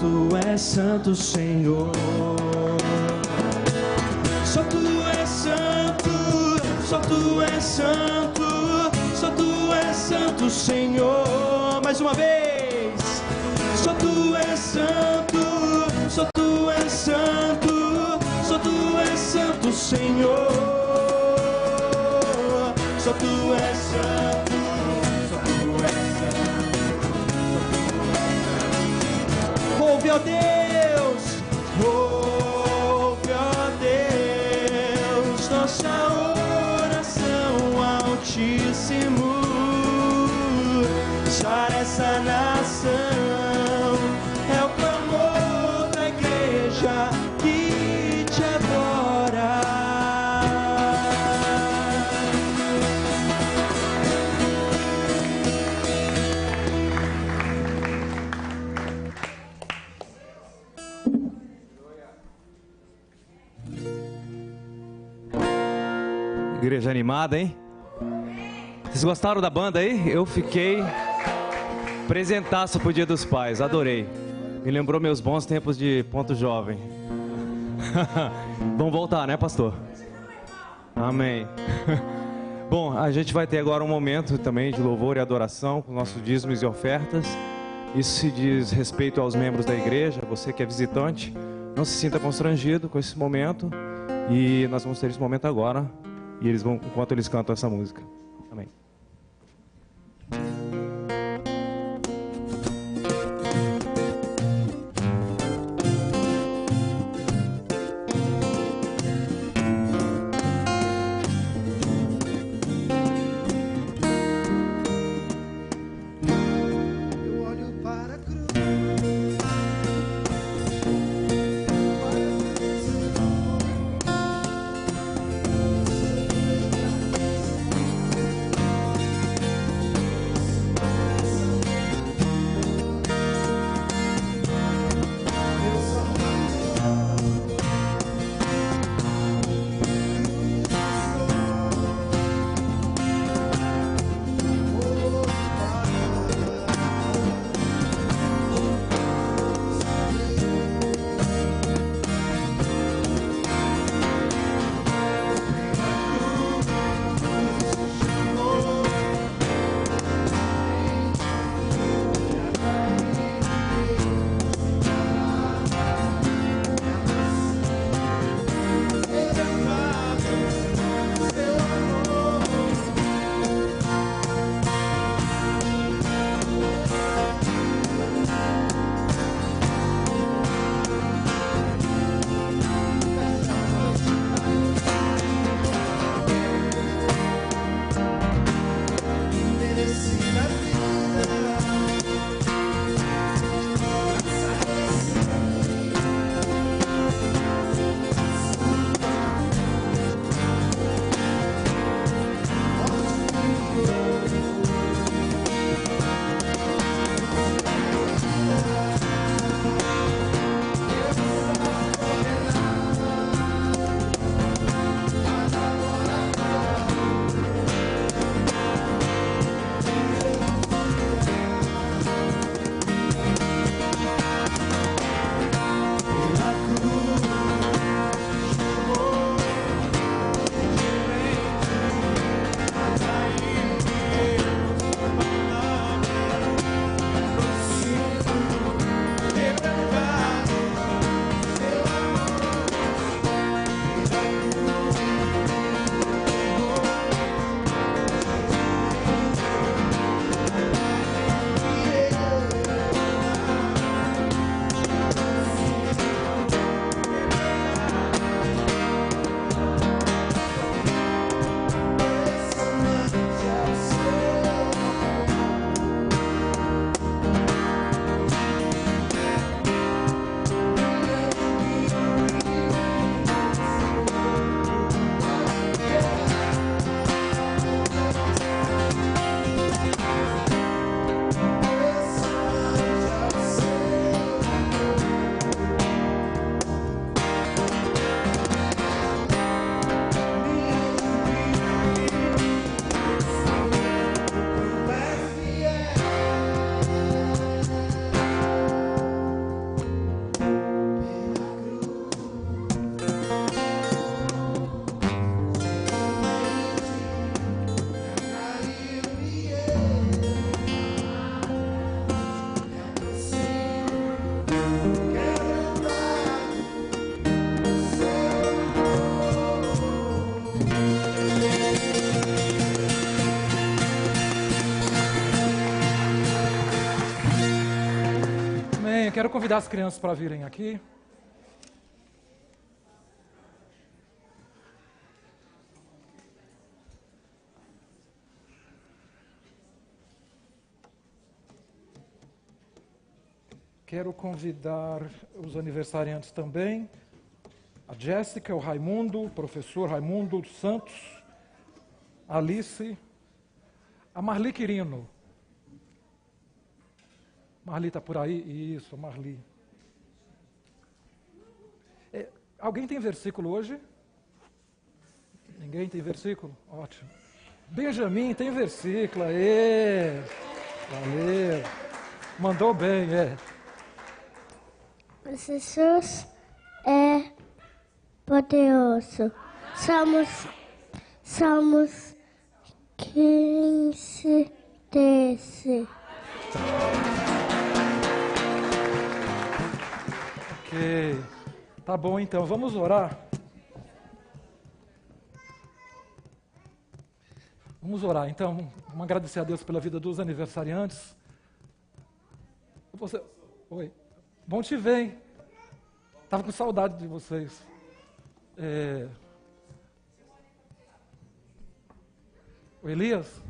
Tu és santo, Senhor. Só Tu és santo, só Tu és santo, só Tu és santo, Senhor. Mais uma vez. Só Tu és santo, só Tu és santo, só Tu és santo, Senhor. Só Tu és santo, só Tu és santo. Ouve, ó Deus, ouve, ó Deus, nossa oração, Altíssimo. Sara essa nação, é o clamor da igreja que te adora. Igreja animada, hein? Vocês gostaram da banda aí? Eu fiquei presentaço pro Dia dos Pais, adorei. Me lembrou meus bons tempos de Ponto Jovem. Vamos voltar, né, pastor? Amém. Bom, a gente vai ter agora um momento também de louvor e adoração com nossos dízimos e ofertas. Isso se diz respeito aos membros da igreja. Você que é visitante, não se sinta constrangido com esse momento. E nós vamos ter esse momento agora. E eles vão, enquanto eles cantam essa música. Amém. Eu Amém. Eu quero convidar as crianças para virem aqui. Quero convidar os aniversariantes também. A Jéssica, o Raimundo, o professor Raimundo Santos, a Alice, a Marli Quirino. Marli está por aí? Isso, Marli. Alguém tem versículo hoje? Ninguém tem versículo? Ótimo. Benjamin tem versículo, aê! Valeu! Mandou bem, Jesus é poderoso. Salmos 15, 13. Ok. Tá bom, então. Vamos orar? Vamos orar. Então, vamos agradecer a Deus pela vida dos aniversariantes. Oi. Bom te ver, hein? Estava com saudade de vocês. O Elias?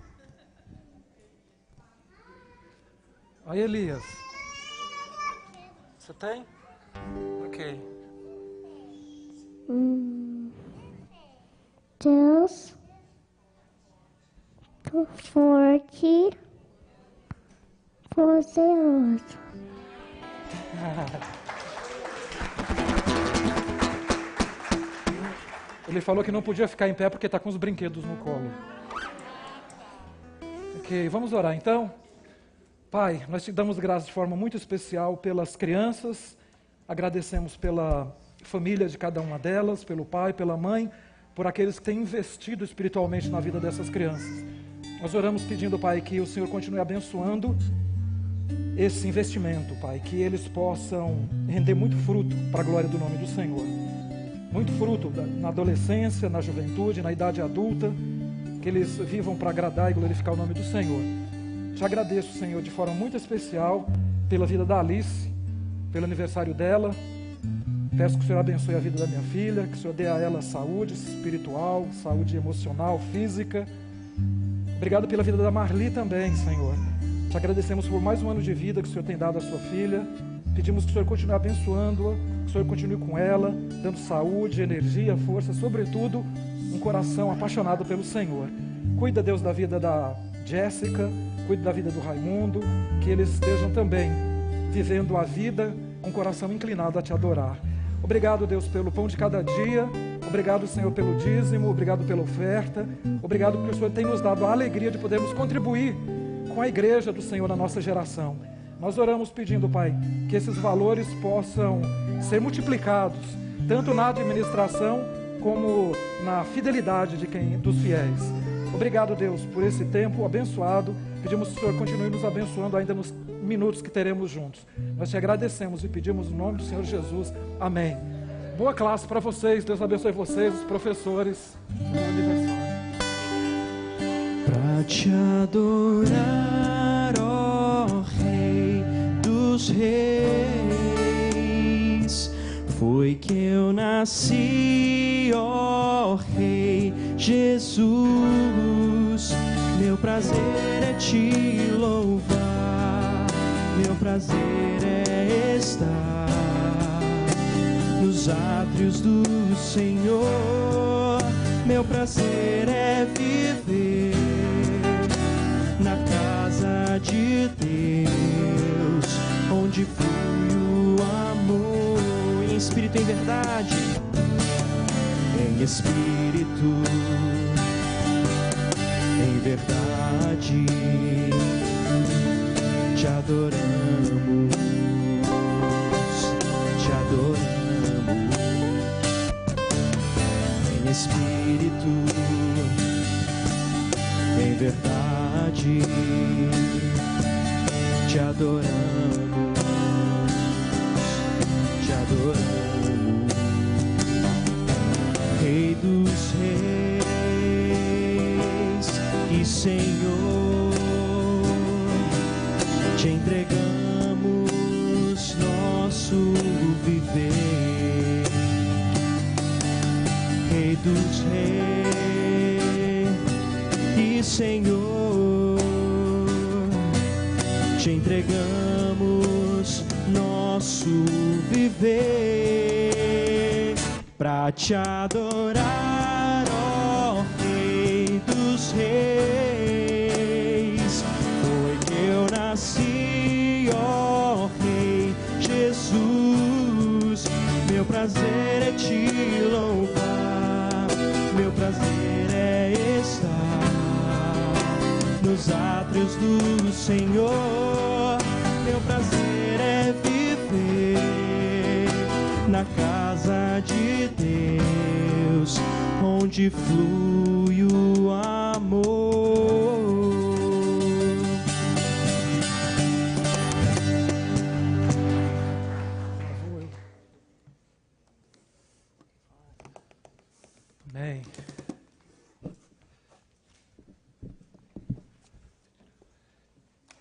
Aí, Elias. Você tem? Ok. Deus forte, poderoso. Ele falou que não podia ficar em pé porque está com os brinquedos no colo. Ok, vamos orar então. Pai, nós te damos graças de forma muito especial pelas crianças, agradecemos pela família de cada uma delas, pelo pai, pela mãe, por aqueles que têm investido espiritualmente na vida dessas crianças. Nós oramos pedindo, Pai, que o Senhor continue abençoando esse investimento, Pai, que eles possam render muito fruto para a glória do nome do Senhor. Muito fruto na adolescência, na juventude, na idade adulta, que eles vivam para agradar e glorificar o nome do Senhor. Te agradeço, Senhor, de forma muito especial pela vida da Alice, pelo aniversário dela. Peço que o Senhor abençoe a vida da minha filha, que o Senhor dê a ela saúde espiritual, saúde emocional, física. Obrigado pela vida da Marli também, Senhor. Te agradecemos por mais um ano de vida que o Senhor tem dado à sua filha. Pedimos que o Senhor continue abençoando-a, que o Senhor continue com ela, dando saúde, energia, força, sobretudo um coração apaixonado pelo Senhor. Cuida, Deus, da vida da Jéssica, cuida da vida do Raimundo, que eles estejam também vivendo a vida com o coração inclinado a te adorar. Obrigado, Deus, pelo pão de cada dia. Obrigado, Senhor, pelo dízimo. Obrigado pela oferta. Obrigado porque o Senhor tem nos dado a alegria de podermos contribuir com a igreja do Senhor na nossa geração. Nós oramos pedindo, Pai, que esses valores possam ser multiplicados, tanto na administração como na fidelidade dos fiéis. Obrigado, Deus, por esse tempo abençoado. Pedimos que o Senhor continue nos abençoando ainda nos minutos que teremos juntos. Nós te agradecemos e pedimos no nome do Senhor Jesus. Amém. Boa classe para vocês. Deus abençoe vocês, os professores. Bom aniversário. Pra te adorar, ó Rei dos Reis, foi que eu nasci, ó Rei Jesus. Meu prazer é te louvar, meu prazer é estar nos átrios do Senhor. Meu prazer é viver na casa de Deus, onde flui o amor em espírito e em verdade, em espírito, em verdade, te adoramos, te adoramos, em espírito, em verdade, te adoramos, te adoramos, Rei dos Reis e Senhor, te entregamos dos reis e Senhor, te entregamos nosso viver pra te adorar, ó Rei dos reis. Foi que eu nasci, ó Rei Jesus. Meu prazer é te louvar, meu prazer é estar nos átrios do Senhor. Meu prazer é viver na casa de Deus, onde flui o amor. Amém.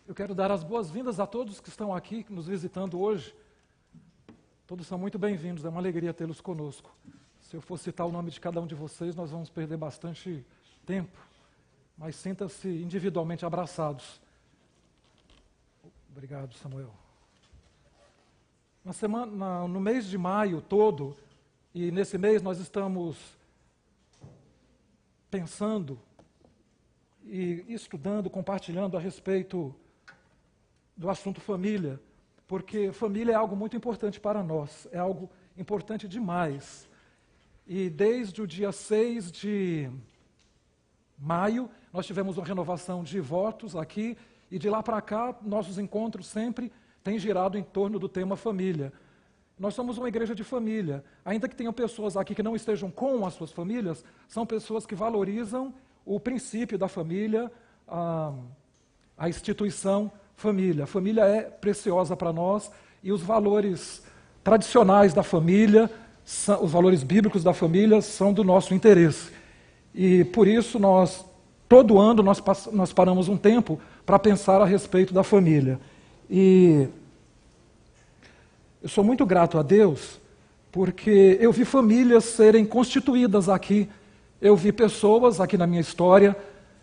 Eu quero dar as boas-vindas a todos que estão aqui nos visitando hoje. Todos são muito bem-vindos, é uma alegria tê-los conosco. Se eu for citar o nome de cada um de vocês, nós vamos perder bastante tempo, mas sinta-se individualmente abraçados. Obrigado, Samuel. No mês de maio todo, e nesse mês nós estamos pensando e estudando, compartilhando a respeito do assunto família, porque família é algo muito importante para nós, é algo importante demais. E desde o dia 6 de maio, nós tivemos uma renovação de votos aqui, e de lá para cá, nossos encontros sempre têm girado em torno do tema família. Nós somos uma igreja de família. Ainda que tenham pessoas aqui que não estejam com as suas famílias, são pessoas que valorizam o princípio da família, a instituição família. A família é preciosa para nós e os valores tradicionais da família, os valores bíblicos da família são do nosso interesse. E por isso todo ano nós paramos um tempo para pensar a respeito da família. E eu sou muito grato a Deus, porque eu vi famílias serem constituídas aqui. Eu vi pessoas aqui na minha história,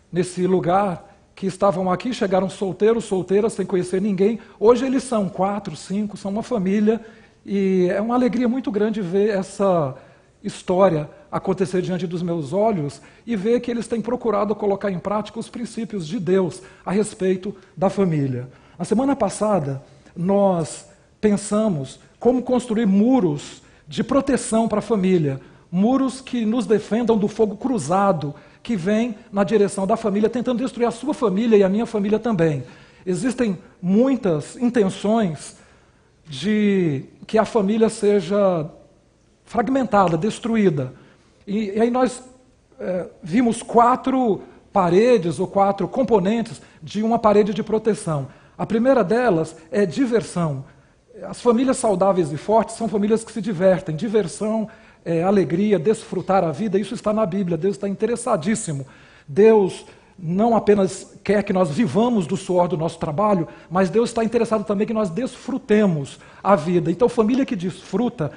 nesse lugar, que estavam aqui, chegaram solteiros, solteiras, sem conhecer ninguém. Hoje eles são 4, 5, são uma família. E é uma alegria muito grande ver essa história acontecer diante dos meus olhos e ver que eles têm procurado colocar em prática os princípios de Deus a respeito da família. Na semana passada, nós pensamos como construir muros de proteção para a família, muros que nos defendam do fogo cruzado que vem na direção da família, tentando destruir a sua família e a minha família também. Existem muitas intenções de que a família seja fragmentada, destruída. E aí nós vimos 4 paredes ou 4 componentes de uma parede de proteção. A primeira delas é diversão. As famílias saudáveis e fortes são famílias que se divertem. Diversão, alegria, desfrutar a vida, isso está na Bíblia. Deus está interessadíssimo. Deus não apenas quer que nós vivamos do suor do nosso trabalho, mas Deus está interessado também que nós desfrutemos a vida. Então, família que desfruta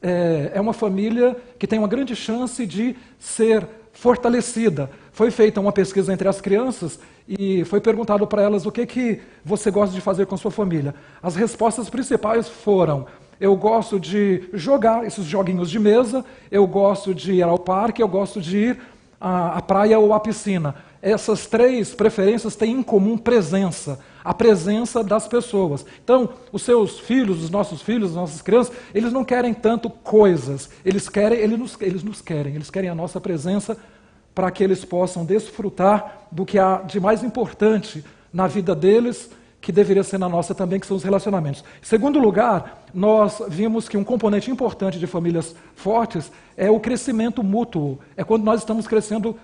é uma família que tem uma grande chance de ser fortalecida. Foi feita uma pesquisa entre as crianças e foi perguntado para elas o que você gosta de fazer com a sua família. As respostas principais foram: eu gosto de jogar esses joguinhos de mesa, eu gosto de ir ao parque, eu gosto de ir à praia ou à piscina. Essas 3 preferências têm em comum presença, a presença das pessoas. Então, os seus filhos, os nossos filhos, as nossas crianças, eles não querem tanto coisas, eles nos querem a nossa presença para que eles possam desfrutar do que há de mais importante na vida deles, que deveria ser na nossa também, que são os relacionamentos. Em segundo lugar, nós vimos que um componente importante de famílias fortes é o crescimento mútuo. É quando nós estamos crescendo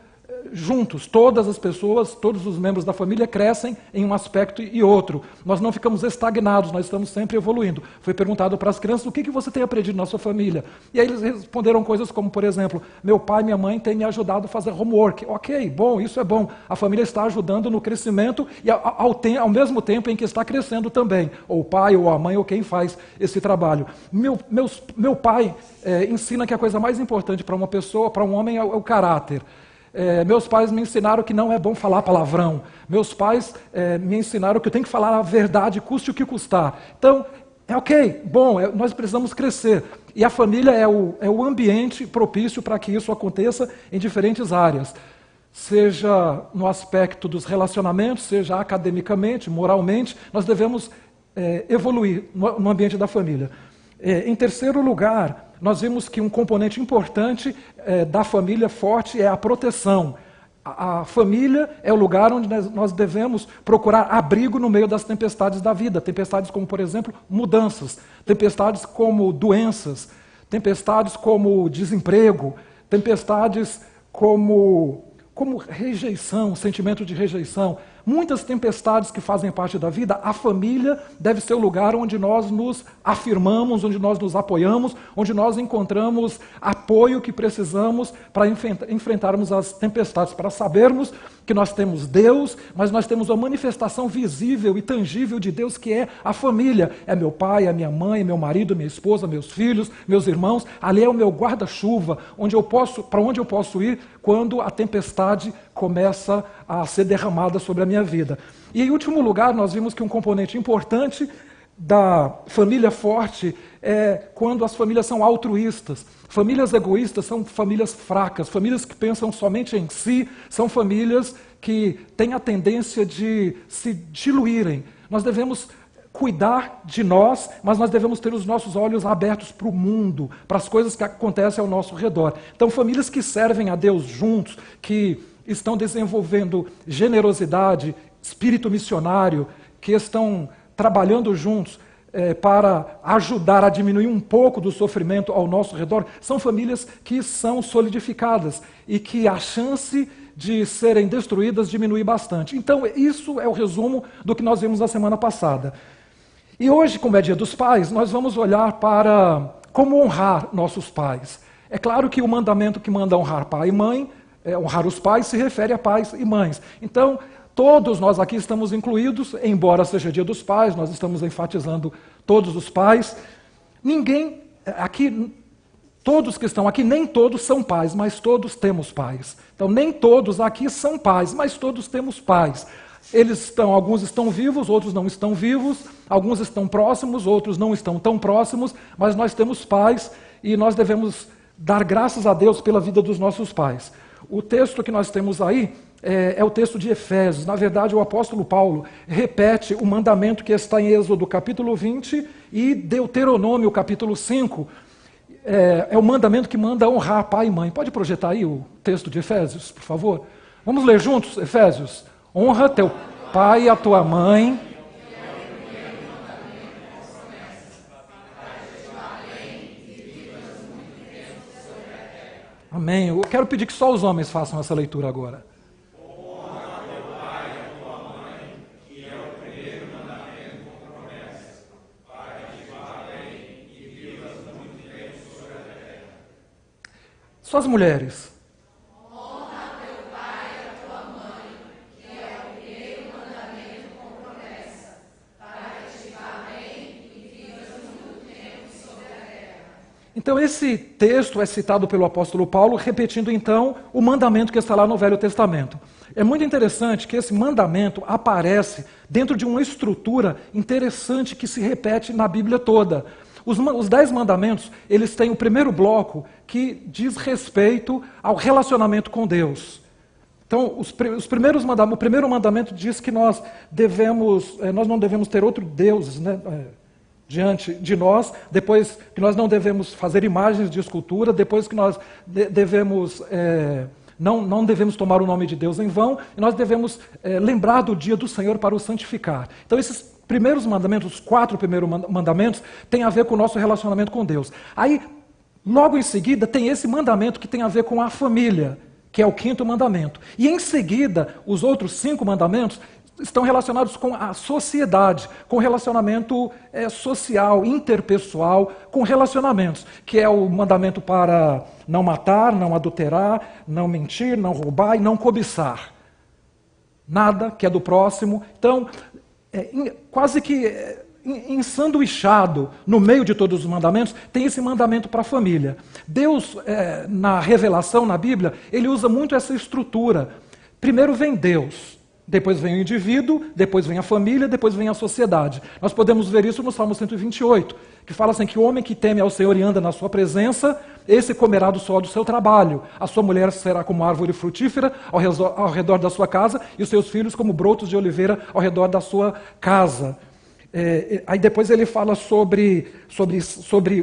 juntos, todas as pessoas, todos os membros da família crescem em um aspecto e outro. Nós não ficamos estagnados, nós estamos sempre evoluindo. Foi perguntado para as crianças, o que você tem aprendido na sua família? E aí eles responderam coisas como, por exemplo, meu pai e minha mãe têm me ajudado a fazer homework. Ok, bom, isso é bom. A família está ajudando no crescimento e ao mesmo tempo em que está crescendo também. Ou o pai, ou a mãe, ou quem faz esse trabalho. Meu pai ensina que a coisa mais importante para uma pessoa, para um homem, é o caráter. Meus pais me ensinaram que não é bom falar palavrão. Meus pais me ensinaram que eu tenho que falar a verdade, custe o que custar. Então, ok, bom, nós precisamos crescer. E a família é o ambiente propício para que isso aconteça em diferentes áreas. Seja no aspecto dos relacionamentos, seja academicamente, moralmente, nós devemos evoluir no ambiente da família. Em terceiro lugar, nós vimos que um componente importante da família forte é a proteção. A família é o lugar onde nós devemos procurar abrigo no meio das tempestades da vida. Tempestades como, por exemplo, mudanças. Tempestades como doenças. Tempestades como desemprego. Tempestades como rejeição, sentimento de rejeição. Muitas tempestades que fazem parte da vida, a família deve ser o lugar onde nós nos afirmamos, onde nós nos apoiamos, onde nós encontramos apoio que precisamos para enfrentarmos as tempestades, para sabermos que nós temos Deus, mas nós temos uma manifestação visível e tangível de Deus que é a família. É meu pai, é minha mãe, meu marido, minha esposa, meus filhos, meus irmãos. Ali é o meu guarda-chuva, para onde eu posso ir quando a tempestade começa a ser derramada sobre a minha vida. E em último lugar, nós vimos que um componente importante da família forte é quando as famílias são altruístas. Famílias egoístas são famílias fracas, famílias que pensam somente em si, são famílias que têm a tendência de se diluírem. Nós devemos cuidar de nós, mas nós devemos ter os nossos olhos abertos para o mundo, para as coisas que acontecem ao nosso redor. Então, famílias que servem a Deus juntos, que estão desenvolvendo generosidade, espírito missionário, que estão trabalhando juntos para ajudar a diminuir um pouco do sofrimento ao nosso redor, são famílias que são solidificadas e que a chance de serem destruídas diminui bastante. Então, isso é o resumo do que nós vimos na semana passada. E hoje, como é Dia dos Pais, nós vamos olhar para como honrar nossos pais. É claro que o mandamento que manda honrar pai e mãe, honrar os pais, se refere a pais e mães. Então, todos nós aqui estamos incluídos, embora seja Dia dos Pais, nós estamos enfatizando todos os pais. Ninguém aqui, todos que estão aqui, nem todos são pais, mas todos temos pais. Então, nem todos aqui são pais, mas todos temos pais. Alguns estão vivos, outros não estão vivos, alguns estão próximos, outros não estão tão próximos, mas nós temos pais e nós devemos dar graças a Deus pela vida dos nossos pais. O texto que nós temos aí é o texto de Efésios. Na verdade, o apóstolo Paulo repete o mandamento que está em Êxodo capítulo 20 e Deuteronômio capítulo 5. É o mandamento que manda honrar pai e mãe. Pode projetar aí o texto de Efésios, por favor? Vamos ler juntos, Efésios. Honra teu pai e a tua mãe. Amém. Eu quero pedir que só os homens façam essa leitura agora. Honra teu pai e a tua mãe, que é o primeiro mandamento com promessa, para que te vá bem e vivas muito tempo sobre a terra. Só as mulheres. Então esse texto é citado pelo apóstolo Paulo, repetindo então o mandamento que está lá no Velho Testamento. É muito interessante que esse mandamento aparece dentro de uma estrutura interessante que se repete na Bíblia toda. Os 10 mandamentos, eles têm o primeiro bloco que diz respeito ao relacionamento com Deus. Então, o primeiro mandamento diz que nós não devemos ter outro Deus, né? Diante de nós, depois que nós não devemos fazer imagens de escultura, depois que nós não devemos tomar o nome de Deus em vão, e nós devemos lembrar do dia do Senhor para o santificar. Então esses primeiros mandamentos, os 4 primeiros mandamentos, têm a ver com o nosso relacionamento com Deus. Aí, logo em seguida, tem esse mandamento que tem a ver com a família, que é o 5º mandamento. E em seguida, os outros 5 mandamentos estão relacionados com a sociedade, com relacionamento social, interpessoal, com relacionamentos, que é o mandamento para não matar, não adulterar, não mentir, não roubar e não cobiçar. Nada que é do próximo. Então, quase que ensanduichado no meio de todos os mandamentos, tem esse mandamento para a família. Deus, na revelação, na Bíblia, ele usa muito essa estrutura. Primeiro vem Deus. Depois vem o indivíduo, depois vem a família, depois vem a sociedade. Nós podemos ver isso no Salmo 128, que fala assim, que o homem que teme ao Senhor e anda na sua presença, esse comerá do suor do seu trabalho. A sua mulher será como árvore frutífera ao redor da sua casa, e os seus filhos como brotos de oliveira ao redor da sua casa. Aí depois ele fala sobre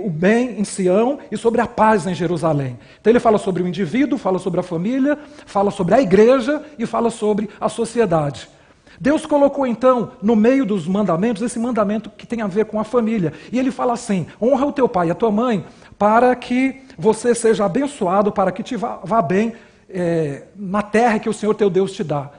o bem em Sião e sobre a paz em Jerusalém. Então ele fala sobre o indivíduo, fala sobre a família, fala sobre a igreja e fala sobre a sociedade. Deus colocou então no meio dos mandamentos esse mandamento que tem a ver com a família. E ele fala assim, honra o teu pai e a tua mãe para que você seja abençoado, para que te vá bem na terra que o Senhor teu Deus te dá.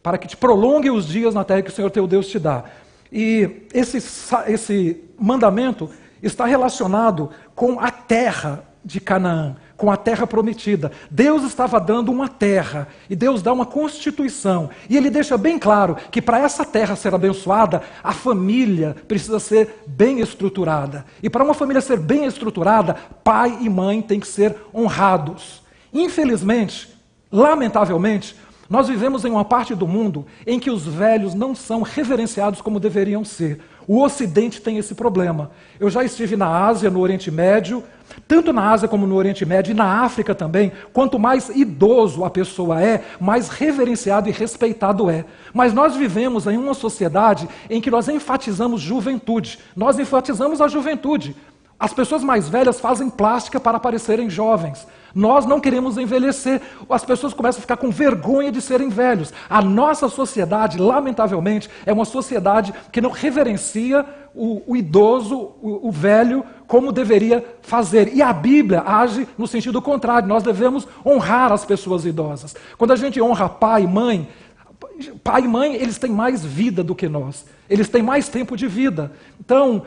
Para que te prolongue os dias na terra que o Senhor teu Deus te dá. E esse mandamento está relacionado com a terra de Canaã, com a terra prometida. Deus estava dando uma terra, e Deus dá uma constituição. E ele deixa bem claro que para essa terra ser abençoada, a família precisa ser bem estruturada. E para uma família ser bem estruturada, pai e mãe têm que ser honrados. Infelizmente, lamentavelmente, nós vivemos em uma parte do mundo em que os velhos não são reverenciados como deveriam ser. O Ocidente tem esse problema. Eu já estive na Ásia, no Oriente Médio, tanto na Ásia como no Oriente Médio, e na África também. Quanto mais idoso a pessoa é, mais reverenciado e respeitado é. Mas nós vivemos em uma sociedade em que nós enfatizamos juventude. Nós enfatizamos a juventude. As pessoas mais velhas fazem plástica para parecerem jovens. Nós não queremos envelhecer. As pessoas começam a ficar com vergonha de serem velhos. A nossa sociedade, lamentavelmente, é uma sociedade que não reverencia o idoso, o velho, como deveria fazer. E a Bíblia age no sentido contrário. Nós devemos honrar as pessoas idosas. Quando a gente honra pai e mãe, eles têm mais vida do que nós. Eles têm mais tempo de vida. Então,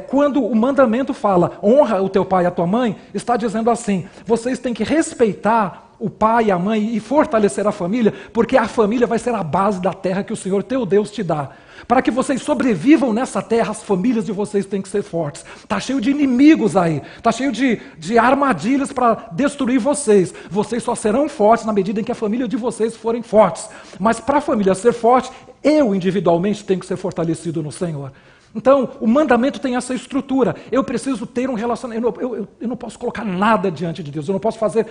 quando o mandamento fala, honra o teu pai e a tua mãe, está dizendo assim, vocês têm que respeitar o pai e a mãe e fortalecer a família, porque a família vai ser a base da terra que o Senhor teu Deus te dá. Para que vocês sobrevivam nessa terra, as famílias de vocês têm que ser fortes. Está cheio de inimigos aí, está cheio de armadilhas para destruir vocês. Vocês só serão fortes na medida em que a família de vocês forem fortes. Mas para a família ser forte, eu individualmente tenho que ser fortalecido no Senhor. Então, o mandamento tem essa estrutura. Eu preciso ter um relacionamento. Eu não posso colocar nada diante de Deus. Eu não posso fazer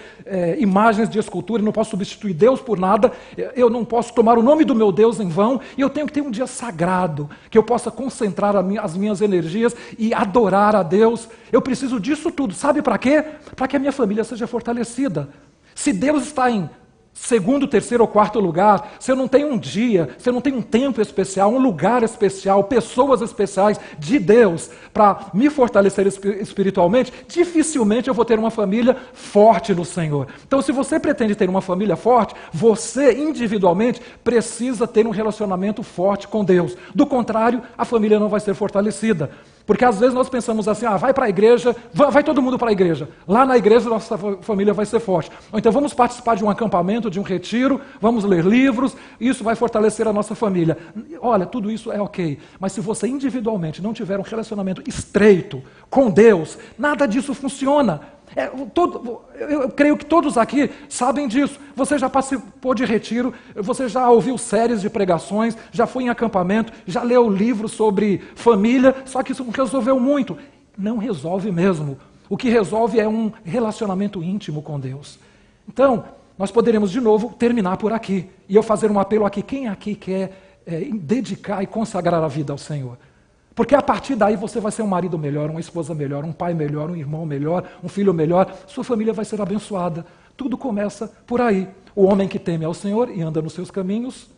imagens de escultura. Eu não posso substituir Deus por nada. Eu não posso tomar o nome do meu Deus em vão. E eu tenho que ter um dia sagrado, que eu possa concentrar as minhas energias e adorar a Deus. Eu preciso disso tudo. Sabe para quê? Para que a minha família seja fortalecida. Se Deus está em segundo, terceiro ou quarto lugar, se eu não tenho um dia, se eu não tenho um tempo especial, um lugar especial, pessoas especiais de Deus para me fortalecer espiritualmente, dificilmente eu vou ter uma família forte no Senhor. Então, se você pretende ter uma família forte, você individualmente precisa ter um relacionamento forte com Deus. Do contrário, a família não vai ser fortalecida. Porque às vezes nós pensamos assim, vai para a igreja, vai todo mundo para a igreja. Lá na igreja nossa família vai ser forte. Ou então vamos participar de um acampamento, de um retiro, vamos ler livros, isso vai fortalecer a nossa família. Olha, tudo isso é ok. Mas se você individualmente não tiver um relacionamento estreito com Deus, nada disso funciona. Eu creio que todos aqui sabem disso. Você já participou de retiro, você já ouviu séries de pregações, já foi em acampamento, já leu livros sobre família, só que isso não resolveu muito. Não resolve mesmo. O que resolve é um relacionamento íntimo com Deus. Então, nós poderemos de novo terminar por aqui. E eu fazer um apelo aqui. Quem aqui quer dedicar e consagrar a vida ao Senhor? Porque a partir daí você vai ser um marido melhor, uma esposa melhor, um pai melhor, um irmão melhor, um filho melhor. Sua família vai ser abençoada. Tudo começa por aí. O homem que teme ao Senhor e anda nos seus caminhos,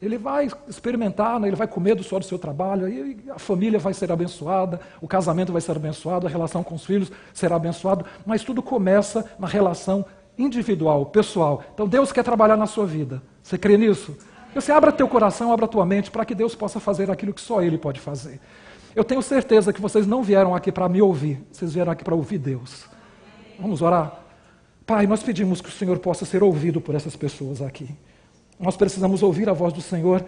ele vai experimentar, ele vai comer do suor do seu trabalho, aí a família vai ser abençoada, o casamento vai ser abençoado, a relação com os filhos será abençoada, mas tudo começa na relação individual, pessoal. Então Deus quer trabalhar na sua vida. Você crê nisso? Você abra teu coração, abra tua mente para que Deus possa fazer aquilo que só Ele pode fazer. Eu tenho certeza que vocês não vieram aqui para me ouvir, vocês vieram aqui para ouvir Deus. Vamos orar? Pai, nós pedimos que o Senhor possa ser ouvido por essas pessoas aqui. Nós precisamos ouvir a voz do Senhor.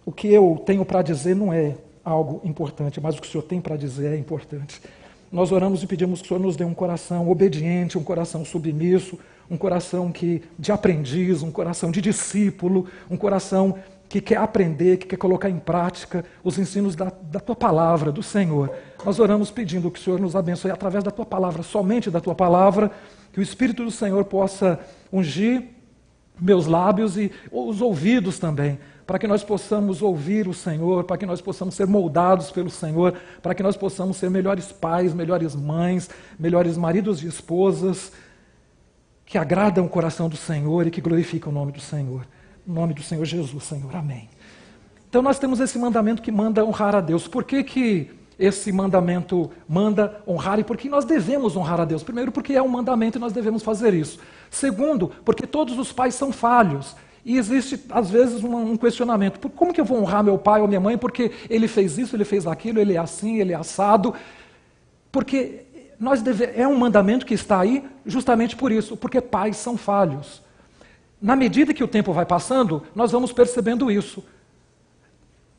O que eu tenho para dizer não é algo importante, mas o que o Senhor tem para dizer é importante. Nós oramos e pedimos que o Senhor nos dê um coração obediente, um coração submisso, um coração de aprendiz, um coração de discípulo, um coração que quer aprender, que quer colocar em prática os ensinos da Tua Palavra, do Senhor. Nós oramos pedindo que o Senhor nos abençoe através da Tua Palavra, somente da Tua Palavra, que o Espírito do Senhor possa ungir meus lábios e os ouvidos também, para que nós possamos ouvir o Senhor, para que nós possamos ser moldados pelo Senhor, para que nós possamos ser melhores pais, melhores mães, melhores maridos e esposas, que agradam o coração do Senhor e que glorificam o nome do Senhor. Em nome do Senhor Jesus, Senhor. Amém. Então nós temos esse mandamento que manda honrar a Deus. Por que esse mandamento manda honrar e por que nós devemos honrar a Deus? Primeiro, porque é um mandamento e nós devemos fazer isso. Segundo, porque todos os pais são falhos. E existe, às vezes, um questionamento. Como que eu vou honrar meu pai ou minha mãe? Porque ele fez isso, ele fez aquilo, ele é assim, ele é assado. Porque é um mandamento que está aí justamente por isso, porque pais são falhos. Na medida que o tempo vai passando, nós vamos percebendo isso.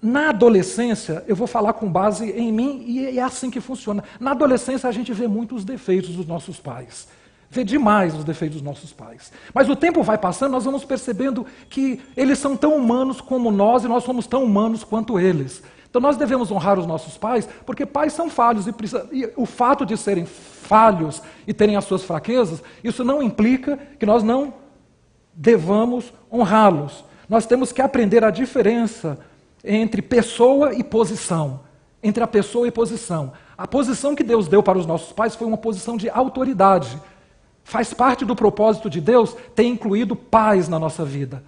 Na adolescência, eu vou falar com base em mim e é assim que funciona. Na adolescência, a gente vê muitos defeitos dos nossos pais. Vê demais os defeitos dos nossos pais. Mas o tempo vai passando, nós vamos percebendo que eles são tão humanos como nós e nós somos tão humanos quanto eles. Então nós devemos honrar os nossos pais, porque pais são falhos e o fato de serem falhos e terem as suas fraquezas, isso não implica que nós não devamos honrá-los. Nós temos que aprender a diferença entre pessoa e posição. Entre a pessoa e posição. A posição que Deus deu para os nossos pais foi uma posição de autoridade. Faz parte do propósito de Deus ter incluído pais na nossa vida.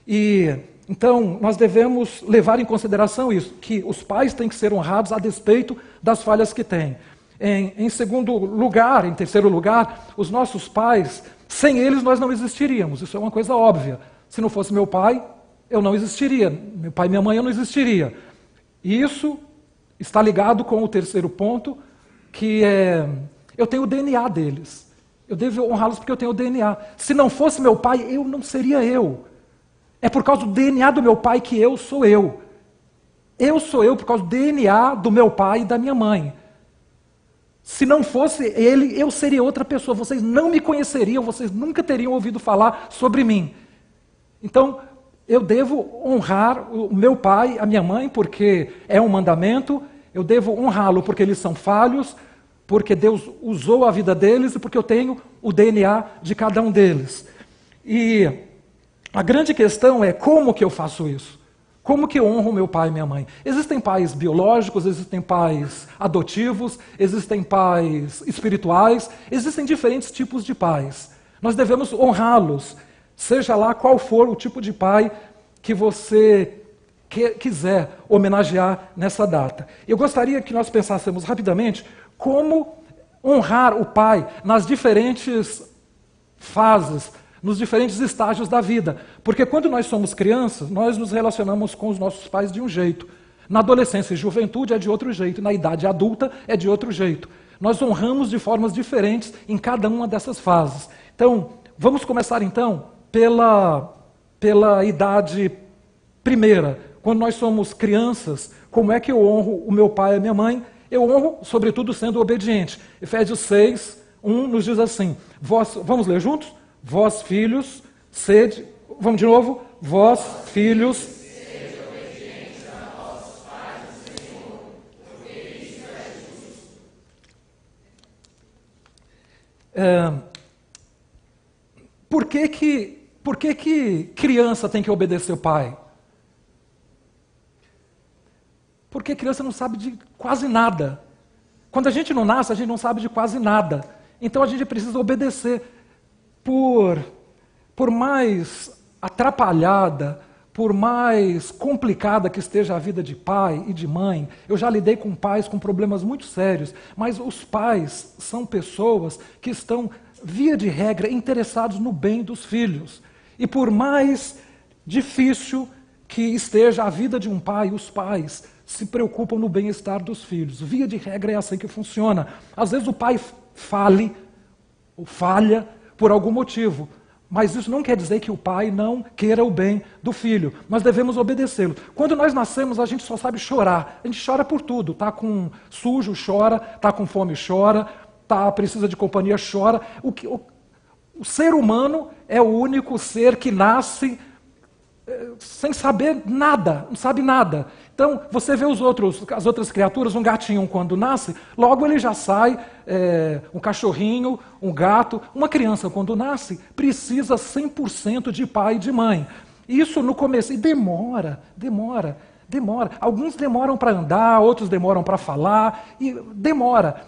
E então nós devemos levar em consideração isso, que os pais têm que ser honrados a despeito das falhas que têm. Em terceiro lugar, os nossos pais, sem eles nós não existiríamos. Isso é uma coisa óbvia. Se não fosse meu pai, eu não existiria. Meu pai e minha mãe, eu não existiria. E isso está ligado com o terceiro ponto, que é, eu tenho o DNA deles. Eu devo honrá-los porque eu tenho o DNA. Se não fosse meu pai, eu não seria eu. É por causa do DNA do meu pai que eu sou eu. Eu sou eu por causa do DNA do meu pai e da minha mãe. Se não fosse ele, eu seria outra pessoa. Vocês não me conheceriam, vocês nunca teriam ouvido falar sobre mim. Então, eu devo honrar o meu pai, a minha mãe, porque é um mandamento. Eu devo honrá-lo porque eles são falhos, porque Deus usou a vida deles e porque eu tenho o DNA de cada um deles. E a grande questão é como que eu faço isso? Como que eu honro meu pai e minha mãe? Existem pais biológicos, existem pais adotivos, existem pais espirituais, existem diferentes tipos de pais. Nós devemos honrá-los, seja lá qual for o tipo de pai que você quiser homenagear nessa data. Eu gostaria que nós pensássemos rapidamente como honrar o pai nas diferentes fases, nos diferentes estágios da vida. Porque quando nós somos crianças, nós nos relacionamos com os nossos pais de um jeito. Na adolescência e juventude é de outro jeito, na idade adulta é de outro jeito. Nós honramos de formas diferentes em cada uma dessas fases. Então, vamos começar então pela idade primeira. Quando nós somos crianças, como é que eu honro o meu pai e a minha mãe? Eu honro, sobretudo, sendo obediente. Efésios 6, 1 nos diz assim, vamos ler juntos? Vós, filhos, sede... Vamos de novo? Vós, filhos... Sede obedientes a vossos pais no Senhor, porque isso é justo. Por que criança tem que obedecer o pai? Porque criança não sabe de quase nada. Quando a gente não nasce, a gente não sabe de quase nada. Então a gente precisa obedecer. Por mais atrapalhada, por mais complicada que esteja a vida de pai e de mãe, eu já lidei com pais com problemas muito sérios, mas os pais são pessoas que estão via de regra, interessados no bem dos filhos. E por mais difícil que esteja a vida de um pai, os pais se preocupam no bem-estar dos filhos. Via de regra é assim que funciona. Às vezes o pai falha por algum motivo, mas isso não quer dizer que o pai não queira o bem do filho. Nós devemos obedecê-lo. Quando nós nascemos, a gente só sabe chorar. A gente chora por tudo. Está com sujo, chora. Está com fome, chora. Precisa de companhia, chora. O ser humano é o único ser que nasce sem saber nada, não sabe nada. Então, você vê as outras criaturas, um gatinho quando nasce, logo ele já sai, um cachorrinho, um gato. Uma criança quando nasce, precisa 100% de pai e de mãe. Isso no começo, e demora. Alguns demoram para andar, outros demoram para falar, e demora.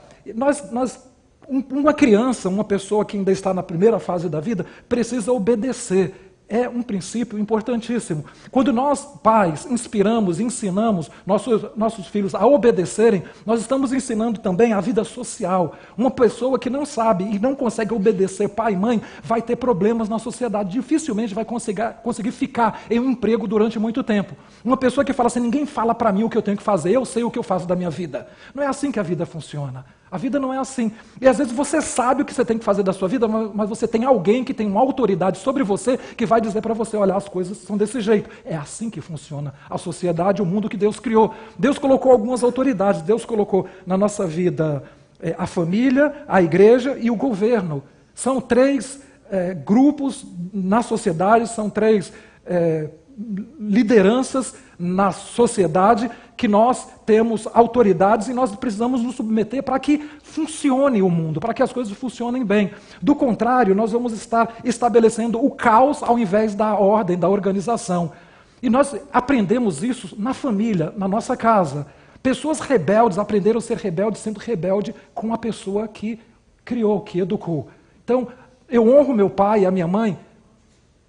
Uma criança, uma pessoa que ainda está na primeira fase da vida, precisa obedecer. É um princípio importantíssimo. Quando nós, pais, inspiramos, ensinamos nossos filhos a obedecerem, nós estamos ensinando também a vida social. Uma pessoa que não sabe e não consegue obedecer pai e mãe vai ter problemas na sociedade. Dificilmente vai conseguir ficar em um emprego durante muito tempo. Uma pessoa que fala assim, ninguém fala para mim o que eu tenho que fazer, eu sei o que eu faço da minha vida. Não é assim que a vida funciona. A vida não é assim. E às vezes você sabe o que você tem que fazer da sua vida, mas você tem alguém que tem uma autoridade sobre você que vai dizer para você, olha, as coisas são desse jeito. É assim que funciona a sociedade, o mundo que Deus criou. Deus colocou algumas autoridades. Deus colocou na nossa vida a família, a igreja e o governo. São 3 grupos na sociedade, são 3 lideranças na sociedade que nós temos autoridades e nós precisamos nos submeter para que funcione o mundo, para que as coisas funcionem bem. Do contrário, nós vamos estar estabelecendo o caos ao invés da ordem, da organização. E nós aprendemos isso na família, na nossa casa. Pessoas rebeldes aprenderam a ser rebeldes sendo rebelde com a pessoa que criou, que educou. Então, eu honro meu pai e a minha mãe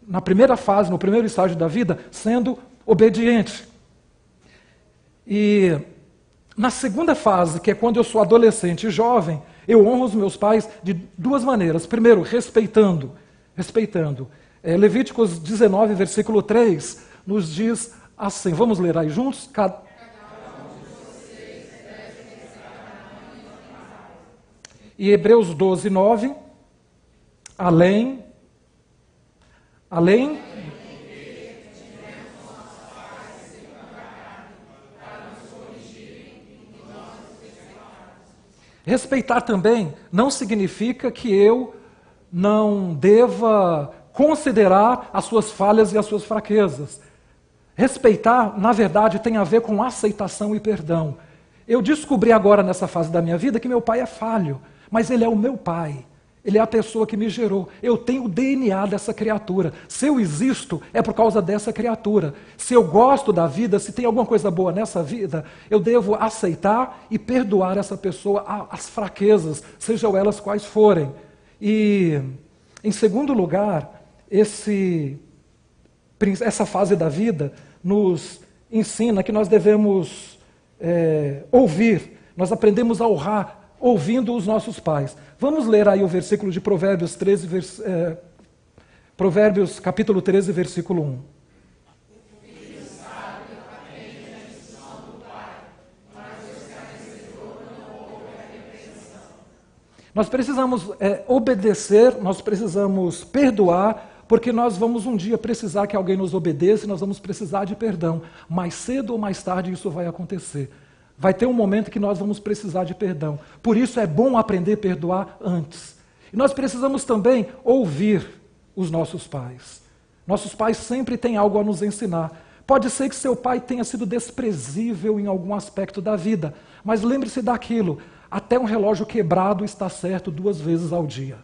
na primeira fase, no primeiro estágio da vida, sendo obediente. E na segunda fase, que é quando eu sou adolescente e jovem, eu honro os meus pais de 2 maneiras. Primeiro, respeitando. Levíticos 19, versículo 3, nos diz assim, vamos ler aí juntos? E Hebreus 12, 9, além respeitar também não significa que eu não deva considerar as suas falhas e as suas fraquezas. Respeitar, na verdade, tem a ver com aceitação e perdão. Eu descobri agora nessa fase da minha vida que meu pai é falho, mas ele é o meu pai. Ele é a pessoa que me gerou. Eu tenho o DNA dessa criatura. Se eu existo, é por causa dessa criatura. Se eu gosto da vida, se tem alguma coisa boa nessa vida, eu devo aceitar e perdoar essa pessoa, as fraquezas, sejam elas quais forem. E, em segundo lugar, essa fase da vida nos ensina que nós devemos ouvir. Nós aprendemos a honrar ouvindo os nossos pais. Vamos ler aí o versículo de Provérbios, Provérbios capítulo 13, versículo 1. Nós precisamos obedecer, nós precisamos perdoar, porque nós vamos um dia precisar que alguém nos obedeça, nós vamos precisar de perdão. Mais cedo ou mais tarde isso vai acontecer. Vai ter um momento que nós vamos precisar de perdão. Por isso é bom aprender a perdoar antes. E nós precisamos também ouvir os nossos pais. Nossos pais sempre têm algo a nos ensinar. Pode ser que seu pai tenha sido desprezível em algum aspecto da vida, mas lembre-se daquilo, até um relógio quebrado está certo 2 vezes ao dia.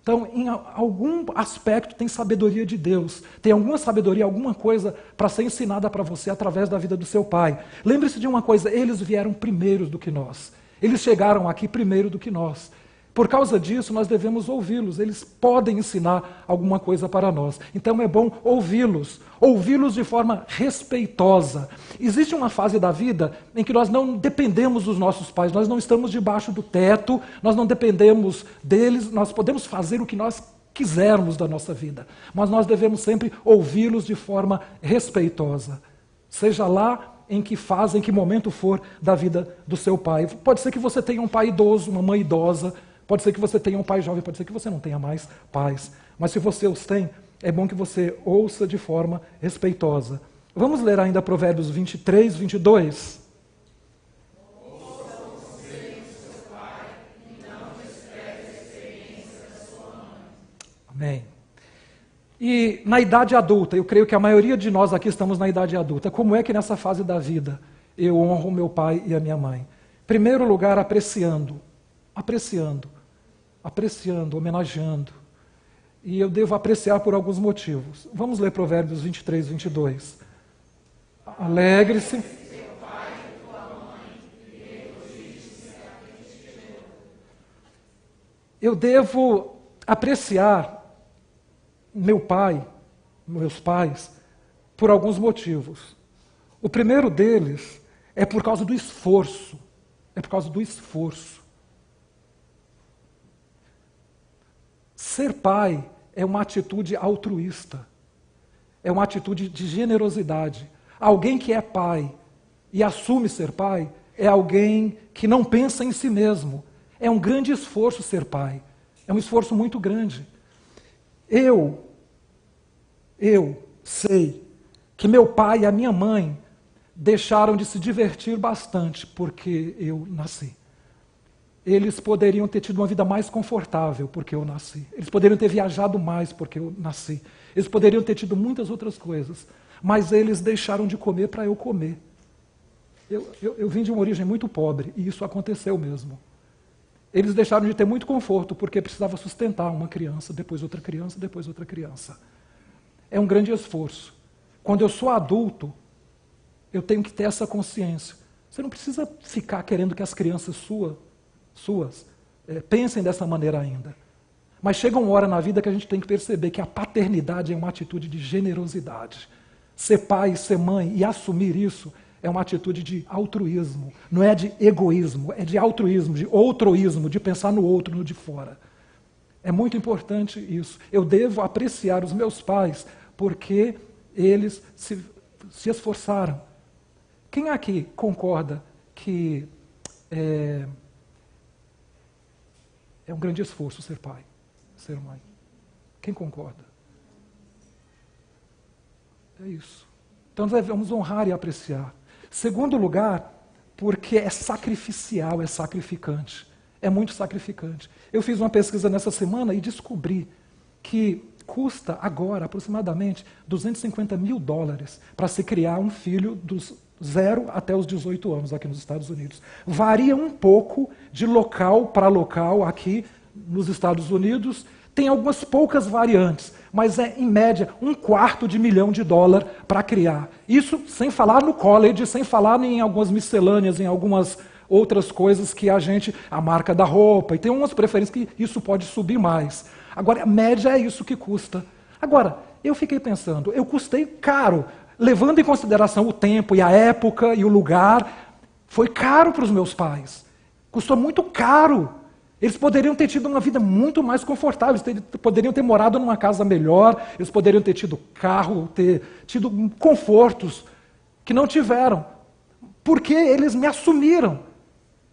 Então, em algum aspecto tem sabedoria de Deus, tem alguma sabedoria, alguma coisa para ser ensinada para você através da vida do seu pai. Lembre-se de uma coisa, eles vieram primeiro do que nós. Eles chegaram aqui primeiro do que nós. Por causa disso, nós devemos ouvi-los. Eles podem ensinar alguma coisa para nós. Então é bom ouvi-los de forma respeitosa. Existe uma fase da vida em que nós não dependemos dos nossos pais, nós não estamos debaixo do teto, nós não dependemos deles, nós podemos fazer o que nós quisermos da nossa vida, mas nós devemos sempre ouvi-los de forma respeitosa. Seja lá em que fase, em que momento for da vida do seu pai. Pode ser que você tenha um pai idoso, uma mãe idosa, pode ser que você tenha um pai jovem, pode ser que você não tenha mais pais. Mas se você os tem, é bom que você ouça de forma respeitosa. Vamos ler ainda Provérbios 23, 22. Amém. E na idade adulta, eu creio que a maioria de nós aqui estamos na idade adulta. Como é que nessa fase da vida eu honro meu pai e a minha mãe? Em primeiro lugar, apreciando, homenageando. E eu devo apreciar por alguns motivos. Vamos ler Provérbios 23, 22. Alegre-se. Eu devo apreciar meu pai, meus pais, por alguns motivos. O primeiro deles é por causa do esforço. Ser pai é uma atitude altruísta. É uma atitude de generosidade. Alguém que é pai e assume ser pai é alguém que não pensa em si mesmo. É um grande esforço ser pai. É um esforço muito grande. Eu sei que meu pai e a minha mãe deixaram de se divertir bastante porque eu nasci. Eles poderiam ter tido uma vida mais confortável porque eu nasci. Eles poderiam ter viajado mais porque eu nasci. Eles poderiam ter tido muitas outras coisas. Mas eles deixaram de comer para eu comer. Eu vim de uma origem muito pobre e isso aconteceu mesmo. Eles deixaram de ter muito conforto porque precisava sustentar uma criança, depois outra criança, depois outra criança. É um grande esforço. Quando eu sou adulto, eu tenho que ter essa consciência. Você não precisa ficar querendo que as crianças suas pensem dessa maneira ainda. Mas chega uma hora na vida que a gente tem que perceber que a paternidade é uma atitude de generosidade. Ser pai, ser mãe e assumir isso é uma atitude de altruísmo. Não é de egoísmo, é de altruísmo, de outroísmo, de pensar no outro, no de fora. É muito importante isso. Eu devo apreciar os meus pais porque eles se esforçaram. Quem aqui concorda que é um grande esforço ser pai, ser mãe? Quem concorda? É isso. Então nós devemos honrar e apreciar. Segundo lugar, porque é sacrificial, é sacrificante. É muito sacrificante. Eu fiz uma pesquisa nessa semana e descobri que custa agora aproximadamente $250 mil para se criar um filho dos 0 até os 18 anos aqui nos Estados Unidos. Varia um pouco de local para local aqui nos Estados Unidos. Tem algumas poucas variantes, mas é, em média, $250 mil para criar. Isso sem falar no college, sem falar em algumas miscelâneas, em algumas outras coisas que a marca da roupa, e tem umas preferências que isso pode subir mais. Agora, a média é isso que custa. Agora, eu fiquei pensando, eu custei caro, levando em consideração o tempo e a época e o lugar, foi caro para os meus pais. Custou muito caro. Eles poderiam ter tido uma vida muito mais confortável, eles poderiam ter morado numa casa melhor, eles poderiam ter tido carro, ter tido confortos que não tiveram. Porque eles me assumiram.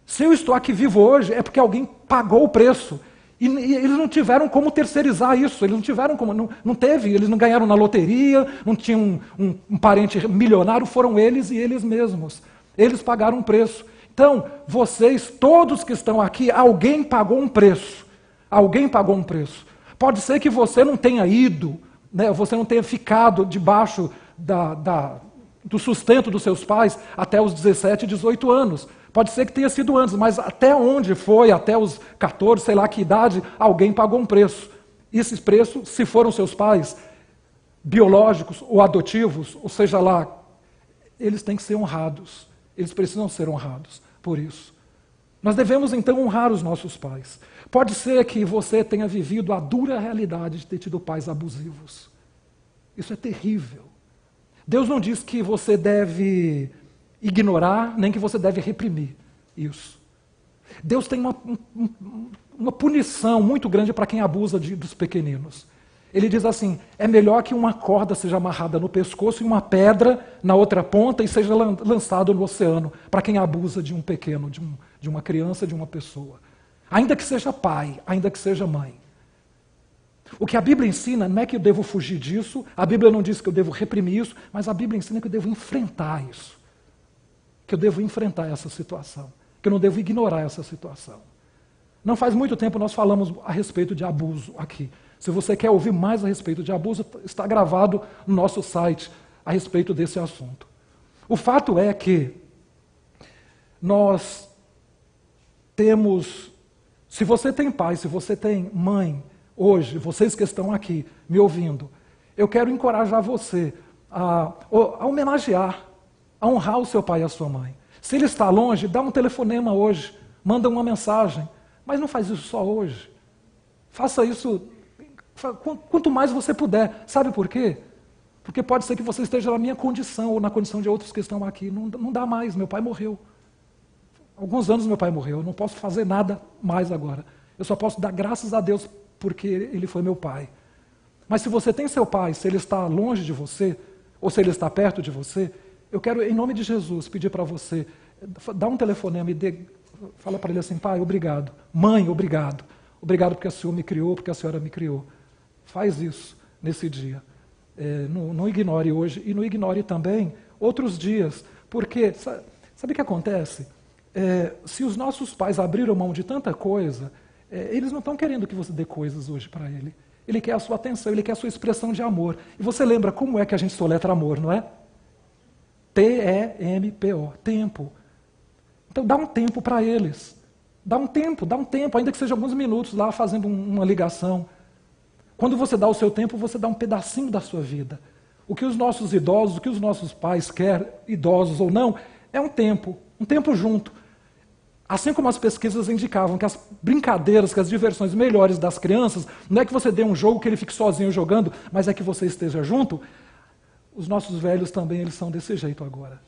Se eu estou aqui vivo hoje, é porque alguém pagou o preço. E eles não tiveram como terceirizar isso, eles não tiveram como, não teve, eles não ganharam na loteria, não tinham um parente milionário, foram eles e eles mesmos. Eles pagaram um preço. Então, vocês, todos que estão aqui, alguém pagou um preço. Alguém pagou um preço. Pode ser que você não tenha ido, né, você não tenha ficado debaixo do sustento dos seus pais até os 17, 18 anos. Pode ser que tenha sido antes, mas até onde foi, até os 14, sei lá que idade, alguém pagou um preço. E esse preço, se foram seus pais, biológicos ou adotivos, ou seja lá, eles têm que ser honrados. Eles precisam ser honrados por isso. Nós devemos então honrar os nossos pais. Pode ser que você tenha vivido a dura realidade de ter tido pais abusivos. Isso é terrível. Deus não diz que você deve ignorar, nem que você deve reprimir isso. Deus tem uma punição muito grande para quem abusa dos pequeninos. Ele diz assim, é melhor que uma corda seja amarrada no pescoço e uma pedra na outra ponta e seja lançado no oceano, para quem abusa de um pequeno, de uma criança, de uma pessoa. Ainda que seja pai, ainda que seja mãe. O que a Bíblia ensina não é que eu devo fugir disso, a Bíblia não diz que eu devo reprimir isso, mas a Bíblia ensina que eu devo enfrentar isso. Que eu devo enfrentar essa situação, que eu não devo ignorar essa situação. Não faz muito tempo nós falamos a respeito de abuso aqui. Se você quer ouvir mais a respeito de abuso, está gravado no nosso site a respeito desse assunto. O fato é que nós temos, se você tem pai, se você tem mãe, hoje, vocês que estão aqui me ouvindo, eu quero encorajar você a homenagear, a honrar o seu pai e a sua mãe. Se ele está longe, dá um telefonema hoje, manda uma mensagem, mas não faz isso só hoje. Faça isso quanto mais você puder. Sabe por quê? Porque pode ser que você esteja na minha condição ou na condição de outros que estão aqui. Não dá mais, meu pai morreu. Alguns anos meu pai morreu, eu não posso fazer nada mais agora. Eu só posso dar graças a Deus porque ele foi meu pai. Mas se você tem seu pai, se ele está longe de você, ou se ele está perto de você, eu quero, em nome de Jesus, pedir para você, dá um telefonema e fala para ele assim, pai, obrigado. Mãe, obrigado. Obrigado porque a senhora me criou, porque a senhora me criou. Faz isso nesse dia. Não ignore hoje e não ignore também outros dias. Porque, sabe o que acontece? Se os nossos pais abriram mão de tanta coisa, eles não estão querendo que você dê coisas hoje para ele. Ele quer a sua atenção, ele quer a sua expressão de amor. E você lembra como é que a gente soletra amor, não é? T-E-M-P-O, tempo. Então dá um tempo para eles. Dá um tempo, ainda que seja alguns minutos lá fazendo uma ligação. Quando você dá o seu tempo, você dá um pedacinho da sua vida. O que os nossos idosos, o que os nossos pais querem, idosos ou não, é um tempo junto. Assim como as pesquisas indicavam que as brincadeiras, que as diversões melhores das crianças, não é que você dê um jogo que ele fique sozinho jogando, mas é que você esteja junto. Os nossos velhos também, eles são desse jeito agora.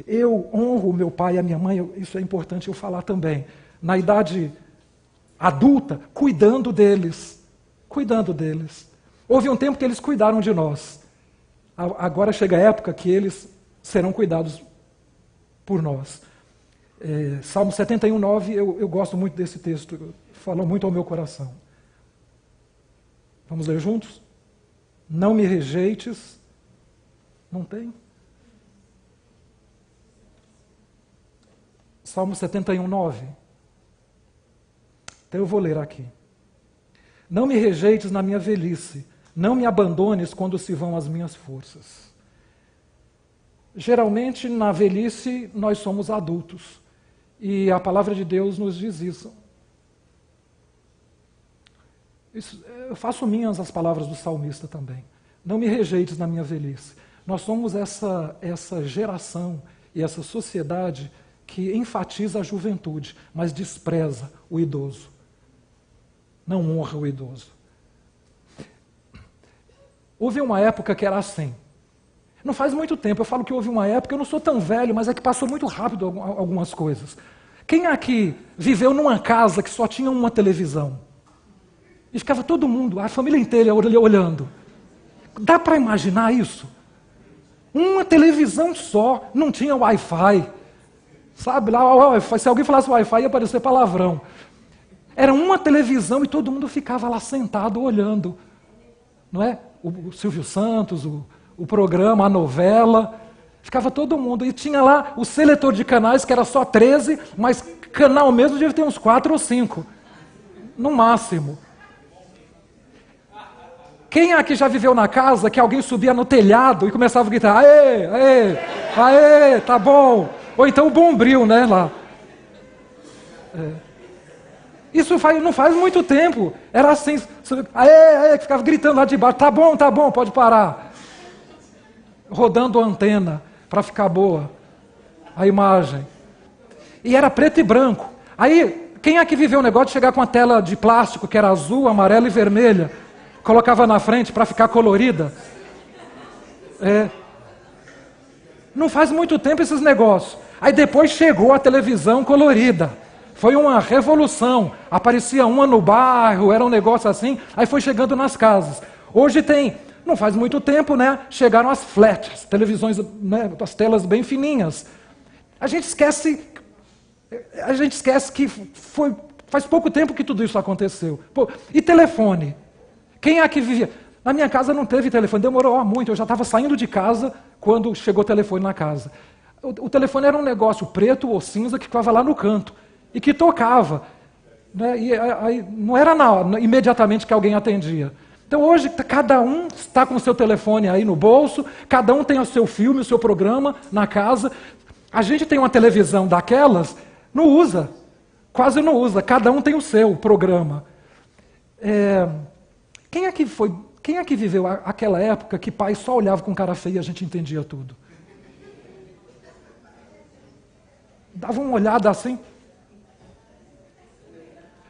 Eu honro o meu pai e a minha mãe, isso é importante eu falar também, na idade adulta, cuidando deles. Houve um tempo que eles cuidaram de nós. Agora chega a época que eles serão cuidados por nós. Salmo 71:9, eu gosto muito desse texto, fala muito ao meu coração. Vamos ler juntos? Não me rejeites. Não tem? Salmo 71:9. Então eu vou ler aqui. Não me rejeites na minha velhice, não me abandones quando se vão as minhas forças. Geralmente, na velhice, nós somos adultos. E a palavra de Deus nos diz isso. Eu faço minhas as palavras do salmista também. Não me rejeites na minha velhice. Nós somos essa geração e essa sociedade que enfatiza a juventude, mas despreza o idoso. Não honra o idoso. Houve uma época que era assim. Não faz muito tempo, eu falo que houve uma época, eu não sou tão velho, mas é que passou muito rápido algumas coisas. Quem aqui viveu numa casa que só tinha uma televisão? E ficava todo mundo, a família inteira olhando. Dá para imaginar isso? Uma televisão só, não tinha Wi-Fi. Sabe, lá, se alguém falasse Wi-Fi ia aparecer palavrão. Era uma televisão e todo mundo ficava lá sentado olhando. Não é? O Silvio Santos, o programa, a novela, ficava todo mundo. E tinha lá o seletor de canais, que era só 13, mas canal mesmo deve ter uns 4 ou 5, no máximo. Quem aqui já viveu na casa que alguém subia no telhado e começava a gritar, aê, aê, aê, tá bom. Ou então o Bombril, né, lá. Isso não faz muito tempo. Era assim, aê, aê, que ficava gritando lá de baixo, tá bom, pode parar. Rodando a antena para ficar boa a imagem. E era preto e branco. Aí, quem é que viveu o negócio de chegar com a tela de plástico, que era azul, amarela e vermelha, colocava na frente para ficar colorida? Não faz muito tempo esses negócios. Aí depois chegou a televisão colorida. Foi uma revolução. Aparecia uma no bairro, era um negócio assim, aí foi chegando nas casas. Hoje tem, não faz muito tempo, né? Chegaram as flats, televisões, né, as telas bem fininhas. A gente esquece que faz pouco tempo que tudo isso aconteceu. Pô, e telefone? Quem é que vivia? Na minha casa não teve telefone, demorou muito. Eu já estava saindo de casa quando chegou o telefone na casa. O telefone era um negócio preto ou cinza que ficava lá no canto e que tocava. Né? E aí, não era imediatamente que alguém atendia. Então hoje cada um está com o seu telefone aí no bolso, cada um tem o seu filme, o seu programa na casa. A gente tem uma televisão daquelas, não usa, quase não usa, cada um tem o seu programa. Quem é que viveu aquela época que pai só olhava com cara feia e a gente entendia tudo? Dava uma olhada assim,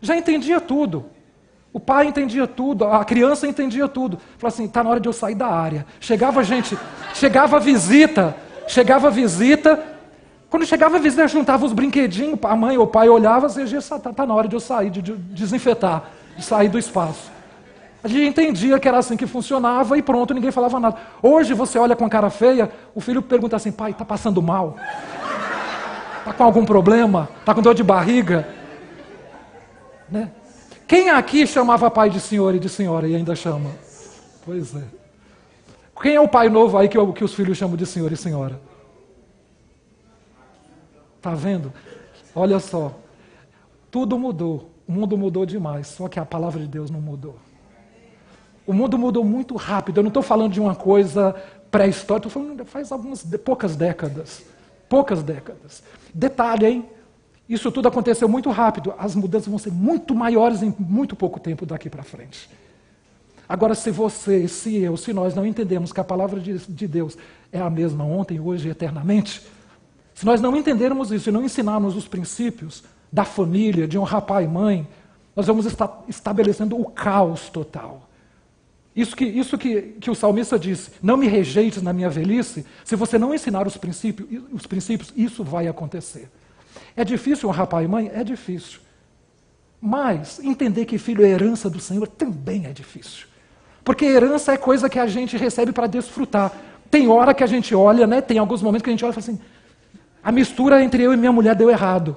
já entendia tudo. O pai entendia tudo, a criança entendia tudo. Falava assim, está na hora de eu sair da área. Chegava visita. Quando chegava a visita, juntava os brinquedinhos, a mãe ou o pai olhava e dizia, está na hora de eu sair, de desinfetar, de sair do espaço. A gente entendia que era assim que funcionava e pronto, ninguém falava nada. Hoje você olha com a cara feia, o filho pergunta assim, pai, está passando mal? Está com algum problema? Está com dor de barriga? Né? Quem aqui chamava pai de senhor e de senhora e ainda chama? Pois é. Quem é o pai novo aí que os filhos chamam de senhor e senhora? Está vendo? Olha só. Tudo mudou. O mundo mudou demais. Só que a palavra de Deus não mudou. O mundo mudou muito rápido. Eu não estou falando de uma coisa pré-histórica. Estou falando faz poucas décadas. Poucas décadas. Detalhe, hein? Isso tudo aconteceu muito rápido. As mudanças vão ser muito maiores em muito pouco tempo daqui para frente. Agora, se você, se nós não entendemos que a palavra de Deus é a mesma ontem, hoje e eternamente, se nós não entendermos isso e não ensinarmos os princípios da família, de honrar pai e mãe, nós vamos estar estabelecendo o caos total. Isso que o salmista disse, não me rejeites na minha velhice, se você não ensinar os princípios, isso vai acontecer. É difícil honrar pai e mãe? É difícil. Mas entender que filho é herança do Senhor também é difícil. Porque herança é coisa que a gente recebe para desfrutar. Tem hora que a gente olha, né? Tem alguns momentos que a gente olha e fala assim, a mistura entre eu e minha mulher deu errado.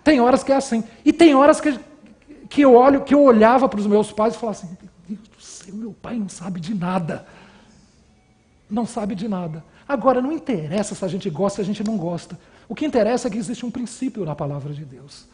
Tem horas que é assim. E tem horas que eu olhava para os meus pais e falava assim, Deus do céu, meu pai não sabe de nada. Não sabe de nada. Agora, não interessa se a gente gosta ou se a gente não gosta. O que interessa é que existe um princípio na palavra de Deus.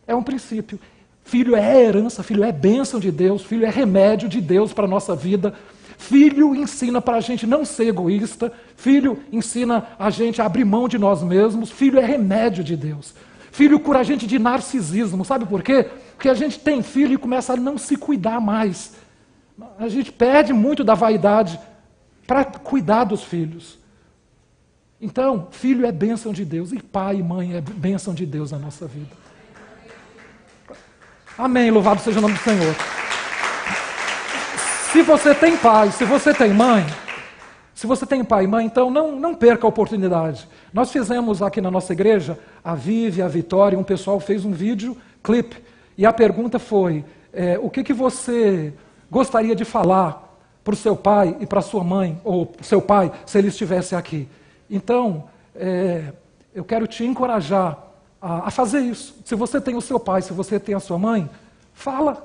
É um princípio. Filho é herança, filho é bênção de Deus, filho é remédio de Deus para a nossa vida. Filho ensina para a gente não ser egoísta, filho ensina a gente a abrir mão de nós mesmos, filho é remédio de Deus. Filho cura a gente de narcisismo, sabe por quê? Porque a gente tem filho e começa a não se cuidar mais. A gente perde muito da vaidade para cuidar dos filhos. Então, filho é bênção de Deus, e pai e mãe é bênção de Deus na nossa vida. Amém, louvado seja o nome do Senhor. Se você tem pai, se você tem mãe, então não perca a oportunidade. Nós fizemos aqui na nossa igreja, a Vivi, a Vitória, um pessoal fez um vídeo, clipe, e a pergunta foi, o que você gostaria de falar para o seu pai e para a sua mãe, ou para o seu pai, se ele estivesse aqui? Então, eu quero te encorajar a fazer isso. Se você tem o seu pai, se você tem a sua mãe, fala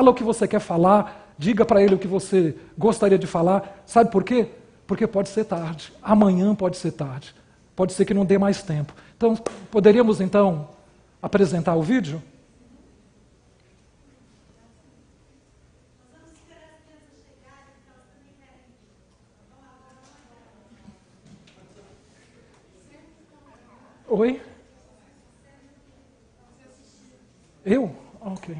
o que você quer falar, diga para ele o que você gostaria de falar. Sabe por quê? Porque pode ser tarde, amanhã pode ser tarde, pode ser que não dê mais tempo. Então, poderíamos então apresentar o vídeo? Oi? Eu? Ok.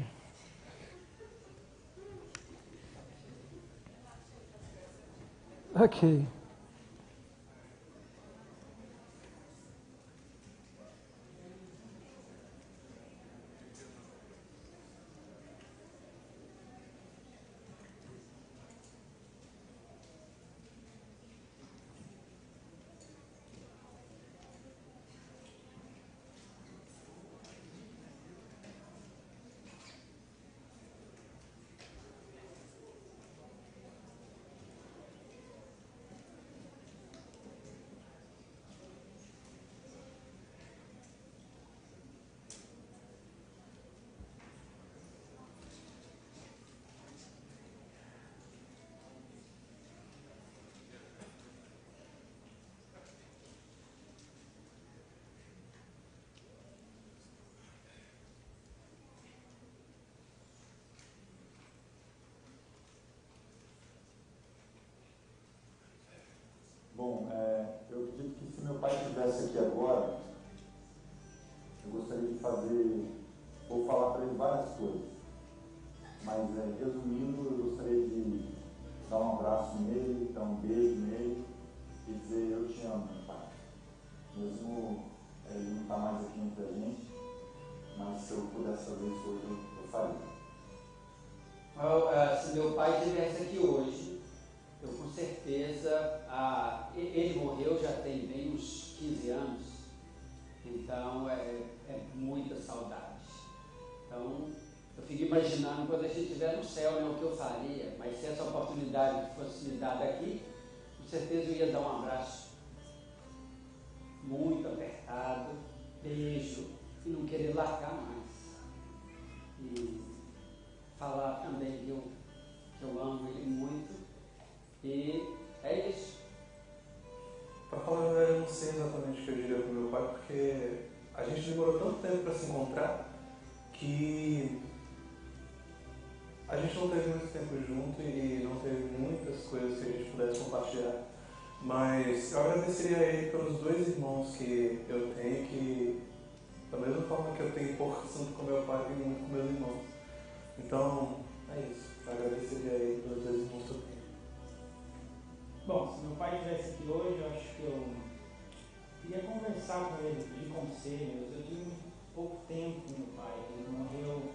Ok. isso hoje eu faria. Se meu pai estivesse aqui hoje, eu com certeza, ele morreu já tem bem uns 15 anos, então é muita saudade. Então, eu fico imaginando quando a gente estiver no céu, né, o que eu faria, mas se essa oportunidade fosse me dada aqui, com certeza eu ia dar um abraço muito apertado, beijo, e não querer largar mais. E falar também que eu amo ele muito, e é isso. Para falar a verdade, eu não sei exatamente o que eu diria para o meu pai, porque a gente demorou tanto tempo para se encontrar que a gente não teve muito tempo junto e não teve muitas coisas que a gente pudesse compartilhar. Mas eu agradeceria a ele pelos 2 irmãos que eu tenho, que da mesma forma que eu tenho pouco assunto com meu pai, eu tenho muito com meus irmãos. Então, é isso. Eu agradeceria a ele pelos 2 irmãos que eu tenho. Bom, se meu pai estivesse aqui hoje, eu acho que eu ia conversar com ele, pedir conselhos. Eu tive muito pouco tempo com meu pai. Ele morreu,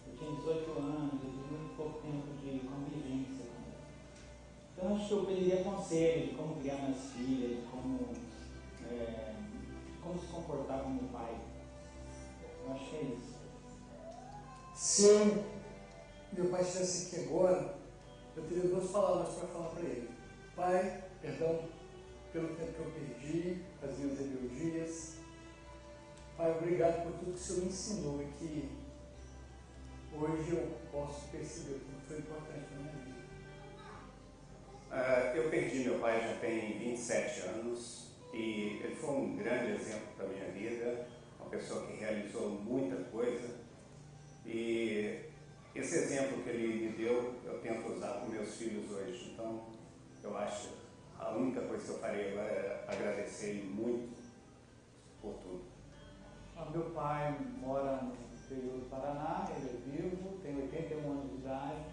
eu tinha 18 anos, eu tive muito pouco tempo de convivência com ele. Então, acho que eu pediria conselhos de como criar minhas filhas, de como se comportar com meu pai. Eu acho que é isso. Se meu pai estivesse aqui agora, eu teria 2 palavras para falar para ele. Pai, perdão pelo tempo que eu perdi, as minhas rebeldias. Pai, obrigado por tudo que o Senhor me ensinou e que hoje eu posso perceber como foi importante na minha vida. Eu perdi meu pai já tem 27 anos e ele foi um grande exemplo para a minha vida, uma pessoa que realizou muita coisa, e esse exemplo que ele me deu eu tento usar com meus filhos hoje. Então eu acho que a única coisa que eu farei agora é agradecer ele muito por tudo. Meu pai mora no interior do Paraná, ele é vivo, tem 81 anos de idade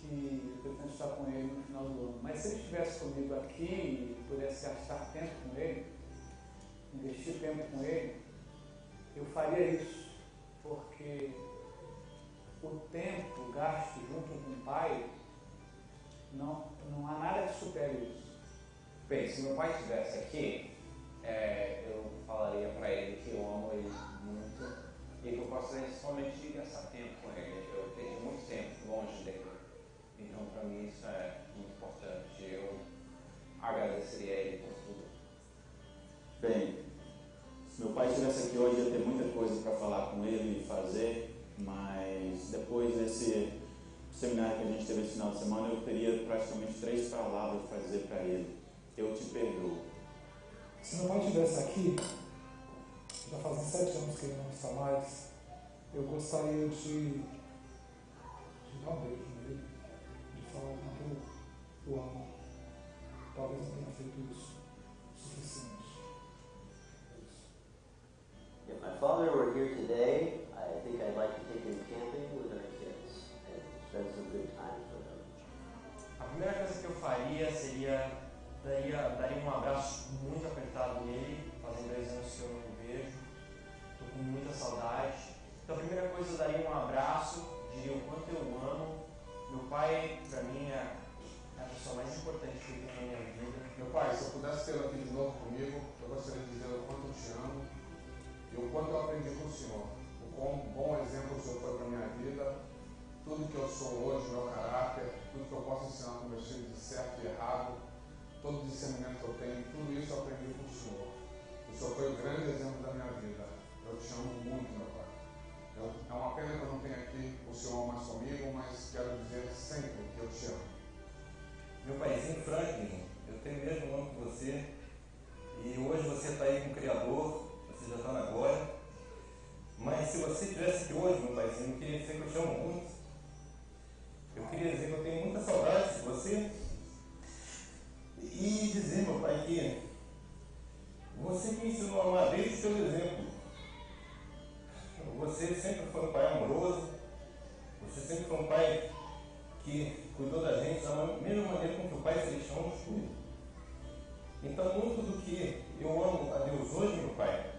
e eu pretendo estar com ele no final do ano. Mas se ele estivesse comigo aqui e pudesse gastar tempo com ele, investir tempo com ele, eu faria isso, porque o tempo gasto junto com o pai, não há nada que supere isso. Bem, se meu pai estivesse aqui, eu falaria para ele que eu amo ele muito e que eu gostaria somente de gastar tempo com ele. Eu perdi muito tempo longe dele, então para mim isso é muito importante. Eu agradeceria a ele por tudo. Bem, se meu pai estivesse aqui hoje, eu ia ter muita coisa para falar com ele e fazer, mas depois desse seminário que a gente teve esse final de semana, eu teria praticamente 3 palavras para dizer para ele: eu te perdoo. Se meu pai estivesse aqui, já fazem 7 anos que ele não está mais, eu gostaria de dar um beijo nele, de falar o quanto eu o amo. Talvez não tenha feito isso o suficiente. If my father were here today, I think I'd like to take him camping with our kids and spend some good time with them. A primeira coisa que eu faria seria daria um abraço muito apertado nele. Fazem 2 anos que eu não o vejo, estou com muita saudade. Então a primeira coisa eu daria um abraço, diria o quanto eu amo. Meu pai, para mim, é a pessoa mais importante que eu tenho na minha vida. Meu pai, se eu pudesse tê-lo aqui de novo comigo, eu gostaria de dizer o quanto eu te amo e o quanto eu aprendi com o Senhor. O quão bom exemplo o Senhor foi para a minha vida, tudo que eu sou hoje, meu caráter, tudo que eu posso ensinar para meus filhos de certo e errado, todo o discernimento que eu tenho, tudo isso eu aprendi com o Senhor. O Senhor foi o grande exemplo da minha vida. Eu te amo muito, meu pai. É uma pena que eu não tenha aqui o Senhor mais comigo, mas quero dizer sempre que eu te amo. Meu paizinho Franklin, eu tenho o mesmo nome que você, e hoje você está aí com o Criador, você já está na glória. Mas se você estivesse aqui hoje, meu paizinho, eu queria dizer que eu te amo muito. Eu queria dizer que eu tenho muita saudade de você. E dizer, meu pai, que você me ensinou a amar desde o seu exemplo. Você sempre foi um pai amoroso, você sempre foi um pai que cuidou da gente da mesma maneira com que o Pai Celestial nos cuida. Então, muito do que eu amo a Deus hoje, meu Pai,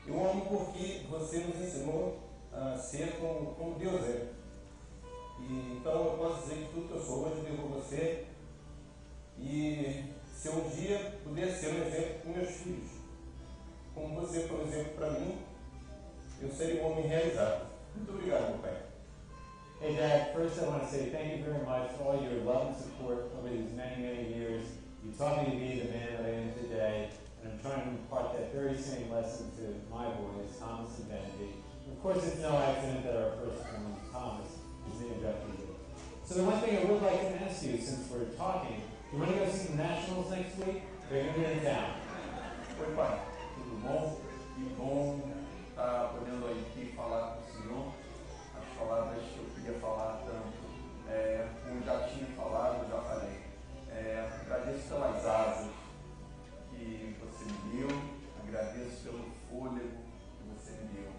eu amo porque você nos ensinou a ser como Deus é. E, então eu posso dizer que tudo que eu sou hoje eu devo a você. E se eu um dia pudesse ser um exemplo para meus filhos, como você foi um exemplo para mim, eu seria um homem realizado. Muito obrigado, meu pai. Hey Dad, first I want to say thank you very much for all your love and support over these many, many years. You taught me to be the man that I am today, and I'm trying to impart that very same lesson to my boys, Thomas and Benji. Of course, it's no accident that our first one, Thomas, is named after you. So the one thing I would like to ask you, since we're talking, you want to go see the Nationals next week? They're going to be in town. Oi, pai. Tudo bom? Que bom estar podendo aqui falar com o senhor. As palavras que eu queria falar tanto, como já tinha falado, já falei. Agradeço pelas asas que você me deu, agradeço pelo fôlego que você me deu.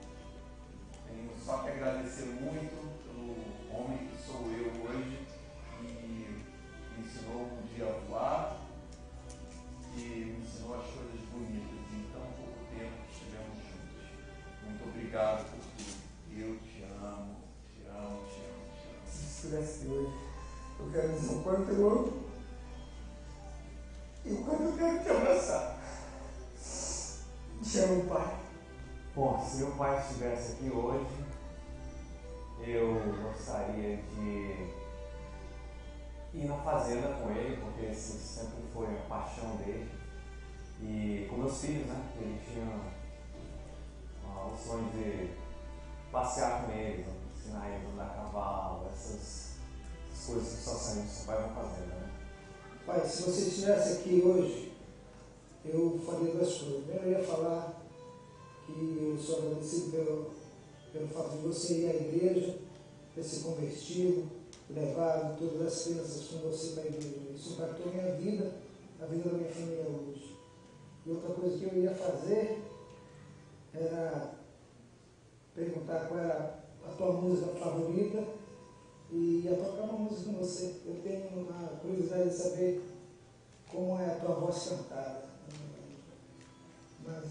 Tenho só que agradecer muito pelo homem que sou eu hoje, que me ensinou um dia a voar, que me ensinou as coisas bonitas em tão pouco tempo que estivemos juntos. Muito obrigado por tudo. Eu te amo, te amo, te amo, te amo. Se estivesse hoje, eu quero dizer o quanto eu amo e o quanto eu quero te abraçar. Te amo, pai. Bom, se meu pai estivesse aqui hoje, eu gostaria de ir na fazenda com ele, porque esse sempre foi a paixão dele. E com meus filhos, né? Que ele tinha o sonho de passear com eles, ensinar eles a andar a cavalo, essas coisas que só saímos só vai na fazenda, né? Pai, se você estivesse aqui hoje, eu faria duas coisas. Primeiro, eu ia falar que eu sou agradecido pelo fato de você ir à igreja, ter se convertido, levado todas as crianças com você para a igreja. Isso impactou a minha vida, a vida da minha família hoje. E outra coisa que eu ia fazer era perguntar qual era a tua música favorita e ia tocar uma música com você. Eu tenho uma curiosidade de saber como é a tua voz cantada. Mas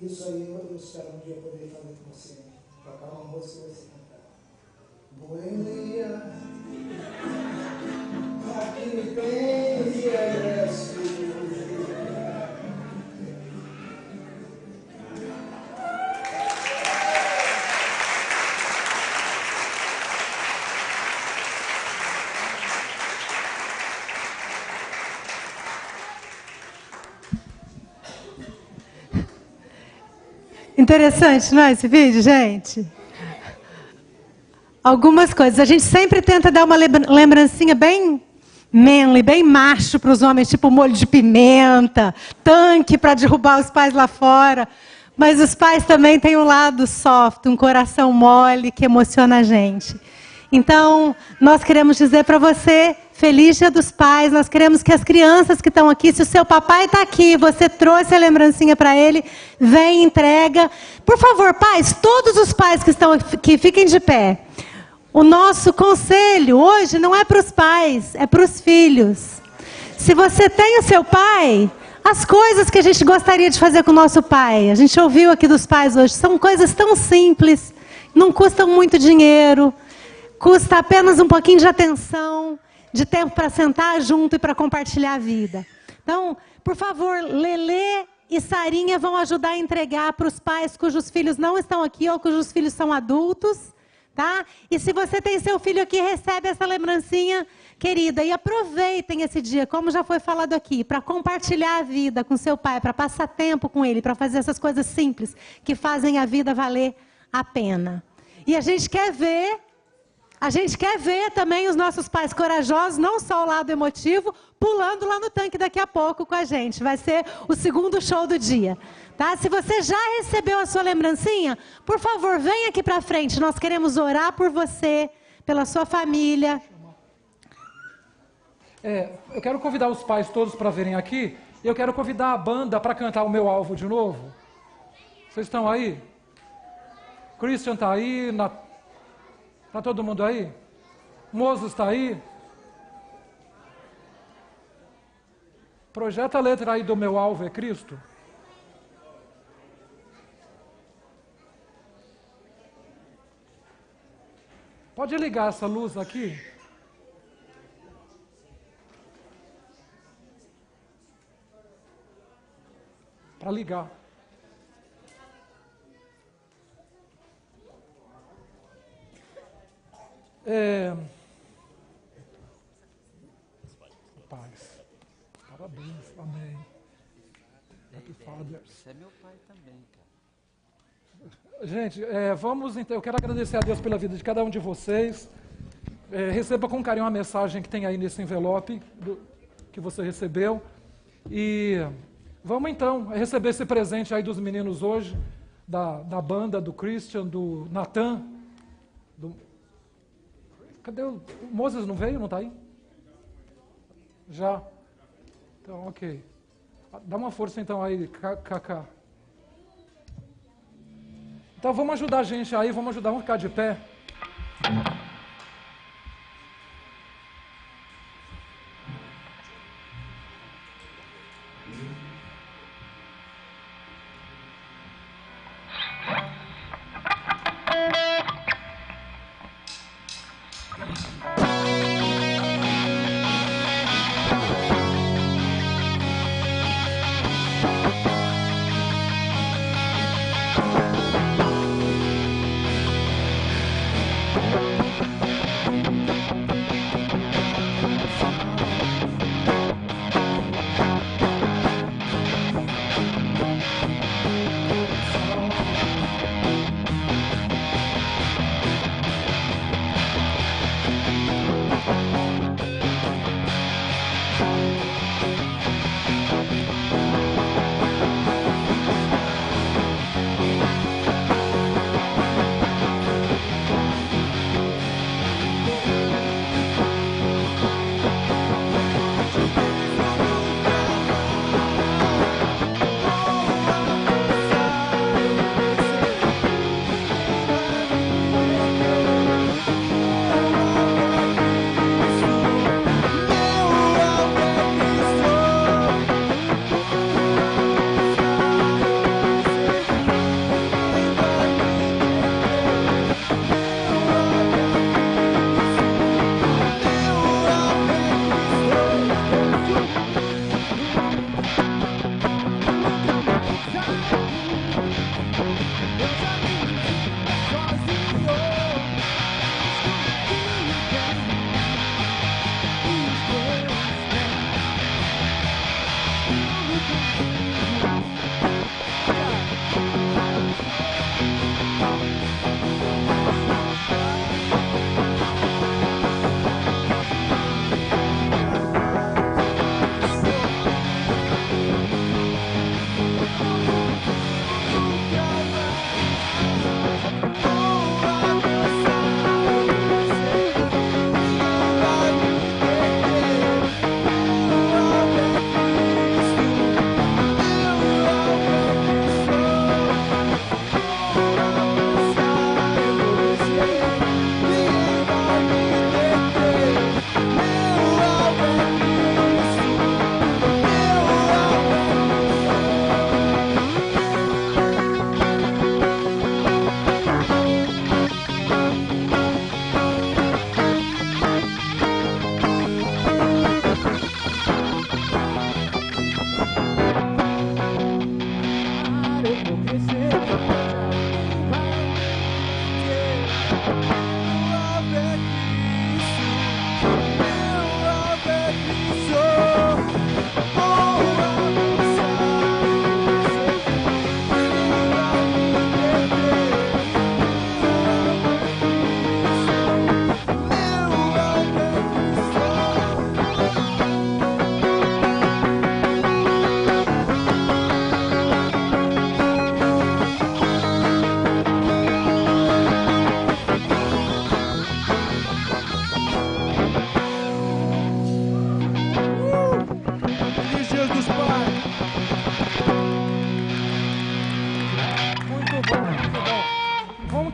isso aí eu espero um dia poder fazer com você. Tocar uma música e você cantar. Buen dia, aqui me tens e regresso. Interessante, não é, esse vídeo, gente? Algumas coisas. A gente sempre tenta dar uma lembrancinha bem manly, bem macho para os homens, tipo molho de pimenta, tanque para derrubar os pais lá fora. Mas os pais também têm um lado soft, um coração mole que emociona a gente. Então, nós queremos dizer para você, feliz Dia dos Pais, nós queremos que as crianças que estão aqui, se o seu papai está aqui, você trouxe a lembrancinha para ele, vem, entrega. Por favor, pais, todos os pais que estão aqui, fiquem de pé. O nosso conselho hoje não é para os pais, é para os filhos. Se você tem o seu pai, as coisas que a gente gostaria de fazer com o nosso pai, a gente ouviu aqui dos pais hoje, são coisas tão simples, não custam muito dinheiro, custa apenas um pouquinho de atenção, de tempo para sentar junto e para compartilhar a vida. Então, por favor, Lelê e Sarinha vão ajudar a entregar para os pais cujos filhos não estão aqui ou cujos filhos são adultos, tá? E se você tem seu filho aqui, recebe essa lembrancinha querida. E aproveitem esse dia, como já foi falado aqui, para compartilhar a vida com seu pai, para passar tempo com ele, para fazer essas coisas simples que fazem a vida valer a pena. E a gente quer ver também os nossos pais corajosos, não só o lado emotivo, pulando lá no tanque daqui a pouco com a gente. Vai ser o segundo show do dia. Tá? Se você já recebeu a sua lembrancinha, por favor, venha aqui para frente. Nós queremos orar por você, pela sua família. Eu quero convidar os pais todos para virem aqui. E eu quero convidar a banda para cantar O Meu Alvo de novo. Vocês estão aí? Christian está aí, Está todo mundo aí? Mozos está aí? Projeta a letra aí do Meu Alvo é Cristo. Pode ligar essa luz aqui? Para ligar. Paz. Parabéns. Amém. Happy Fathers. Você é meu pai também, cara. Gente, vamos então. Eu quero agradecer a Deus pela vida de cada um de vocês. Receba com carinho a mensagem que tem aí nesse envelope que você recebeu. E vamos então receber esse presente aí dos meninos hoje, da banda, do Christian, do Nathan. Cadê o Moses? Não veio? Não está aí? Já? Então, ok. Dá uma força então aí, Kaká. Então vamos ajudar a gente aí, vamos ficar de pé.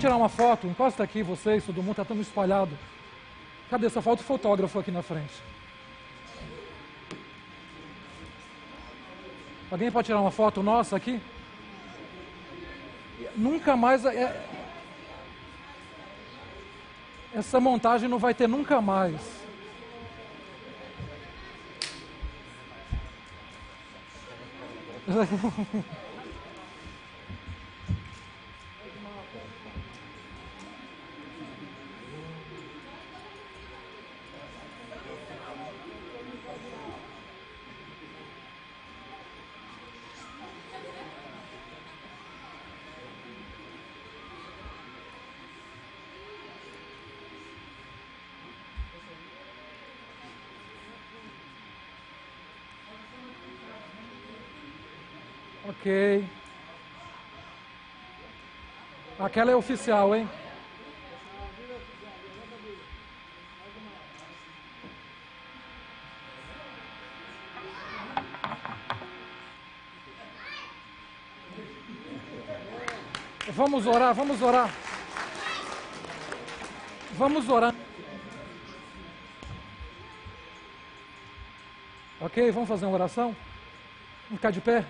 Tirar uma foto, encosta aqui vocês, todo mundo está tão espalhado. Cadê? Só falta o fotógrafo aqui na frente. Alguém pode tirar uma foto nossa aqui? Nunca mais... Essa montagem não vai ter nunca mais. Ok. Aquela é oficial, hein? Vamos orar, vamos orar. Vamos orar. Ok, vamos fazer uma oração? Vamos ficar de pé?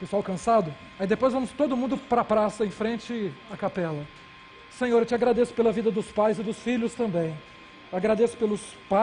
Pessoal cansado? Aí depois vamos todo mundo para a praça, em frente à capela. Senhor, eu te agradeço pela vida dos pais e dos filhos também. Agradeço pelos pais.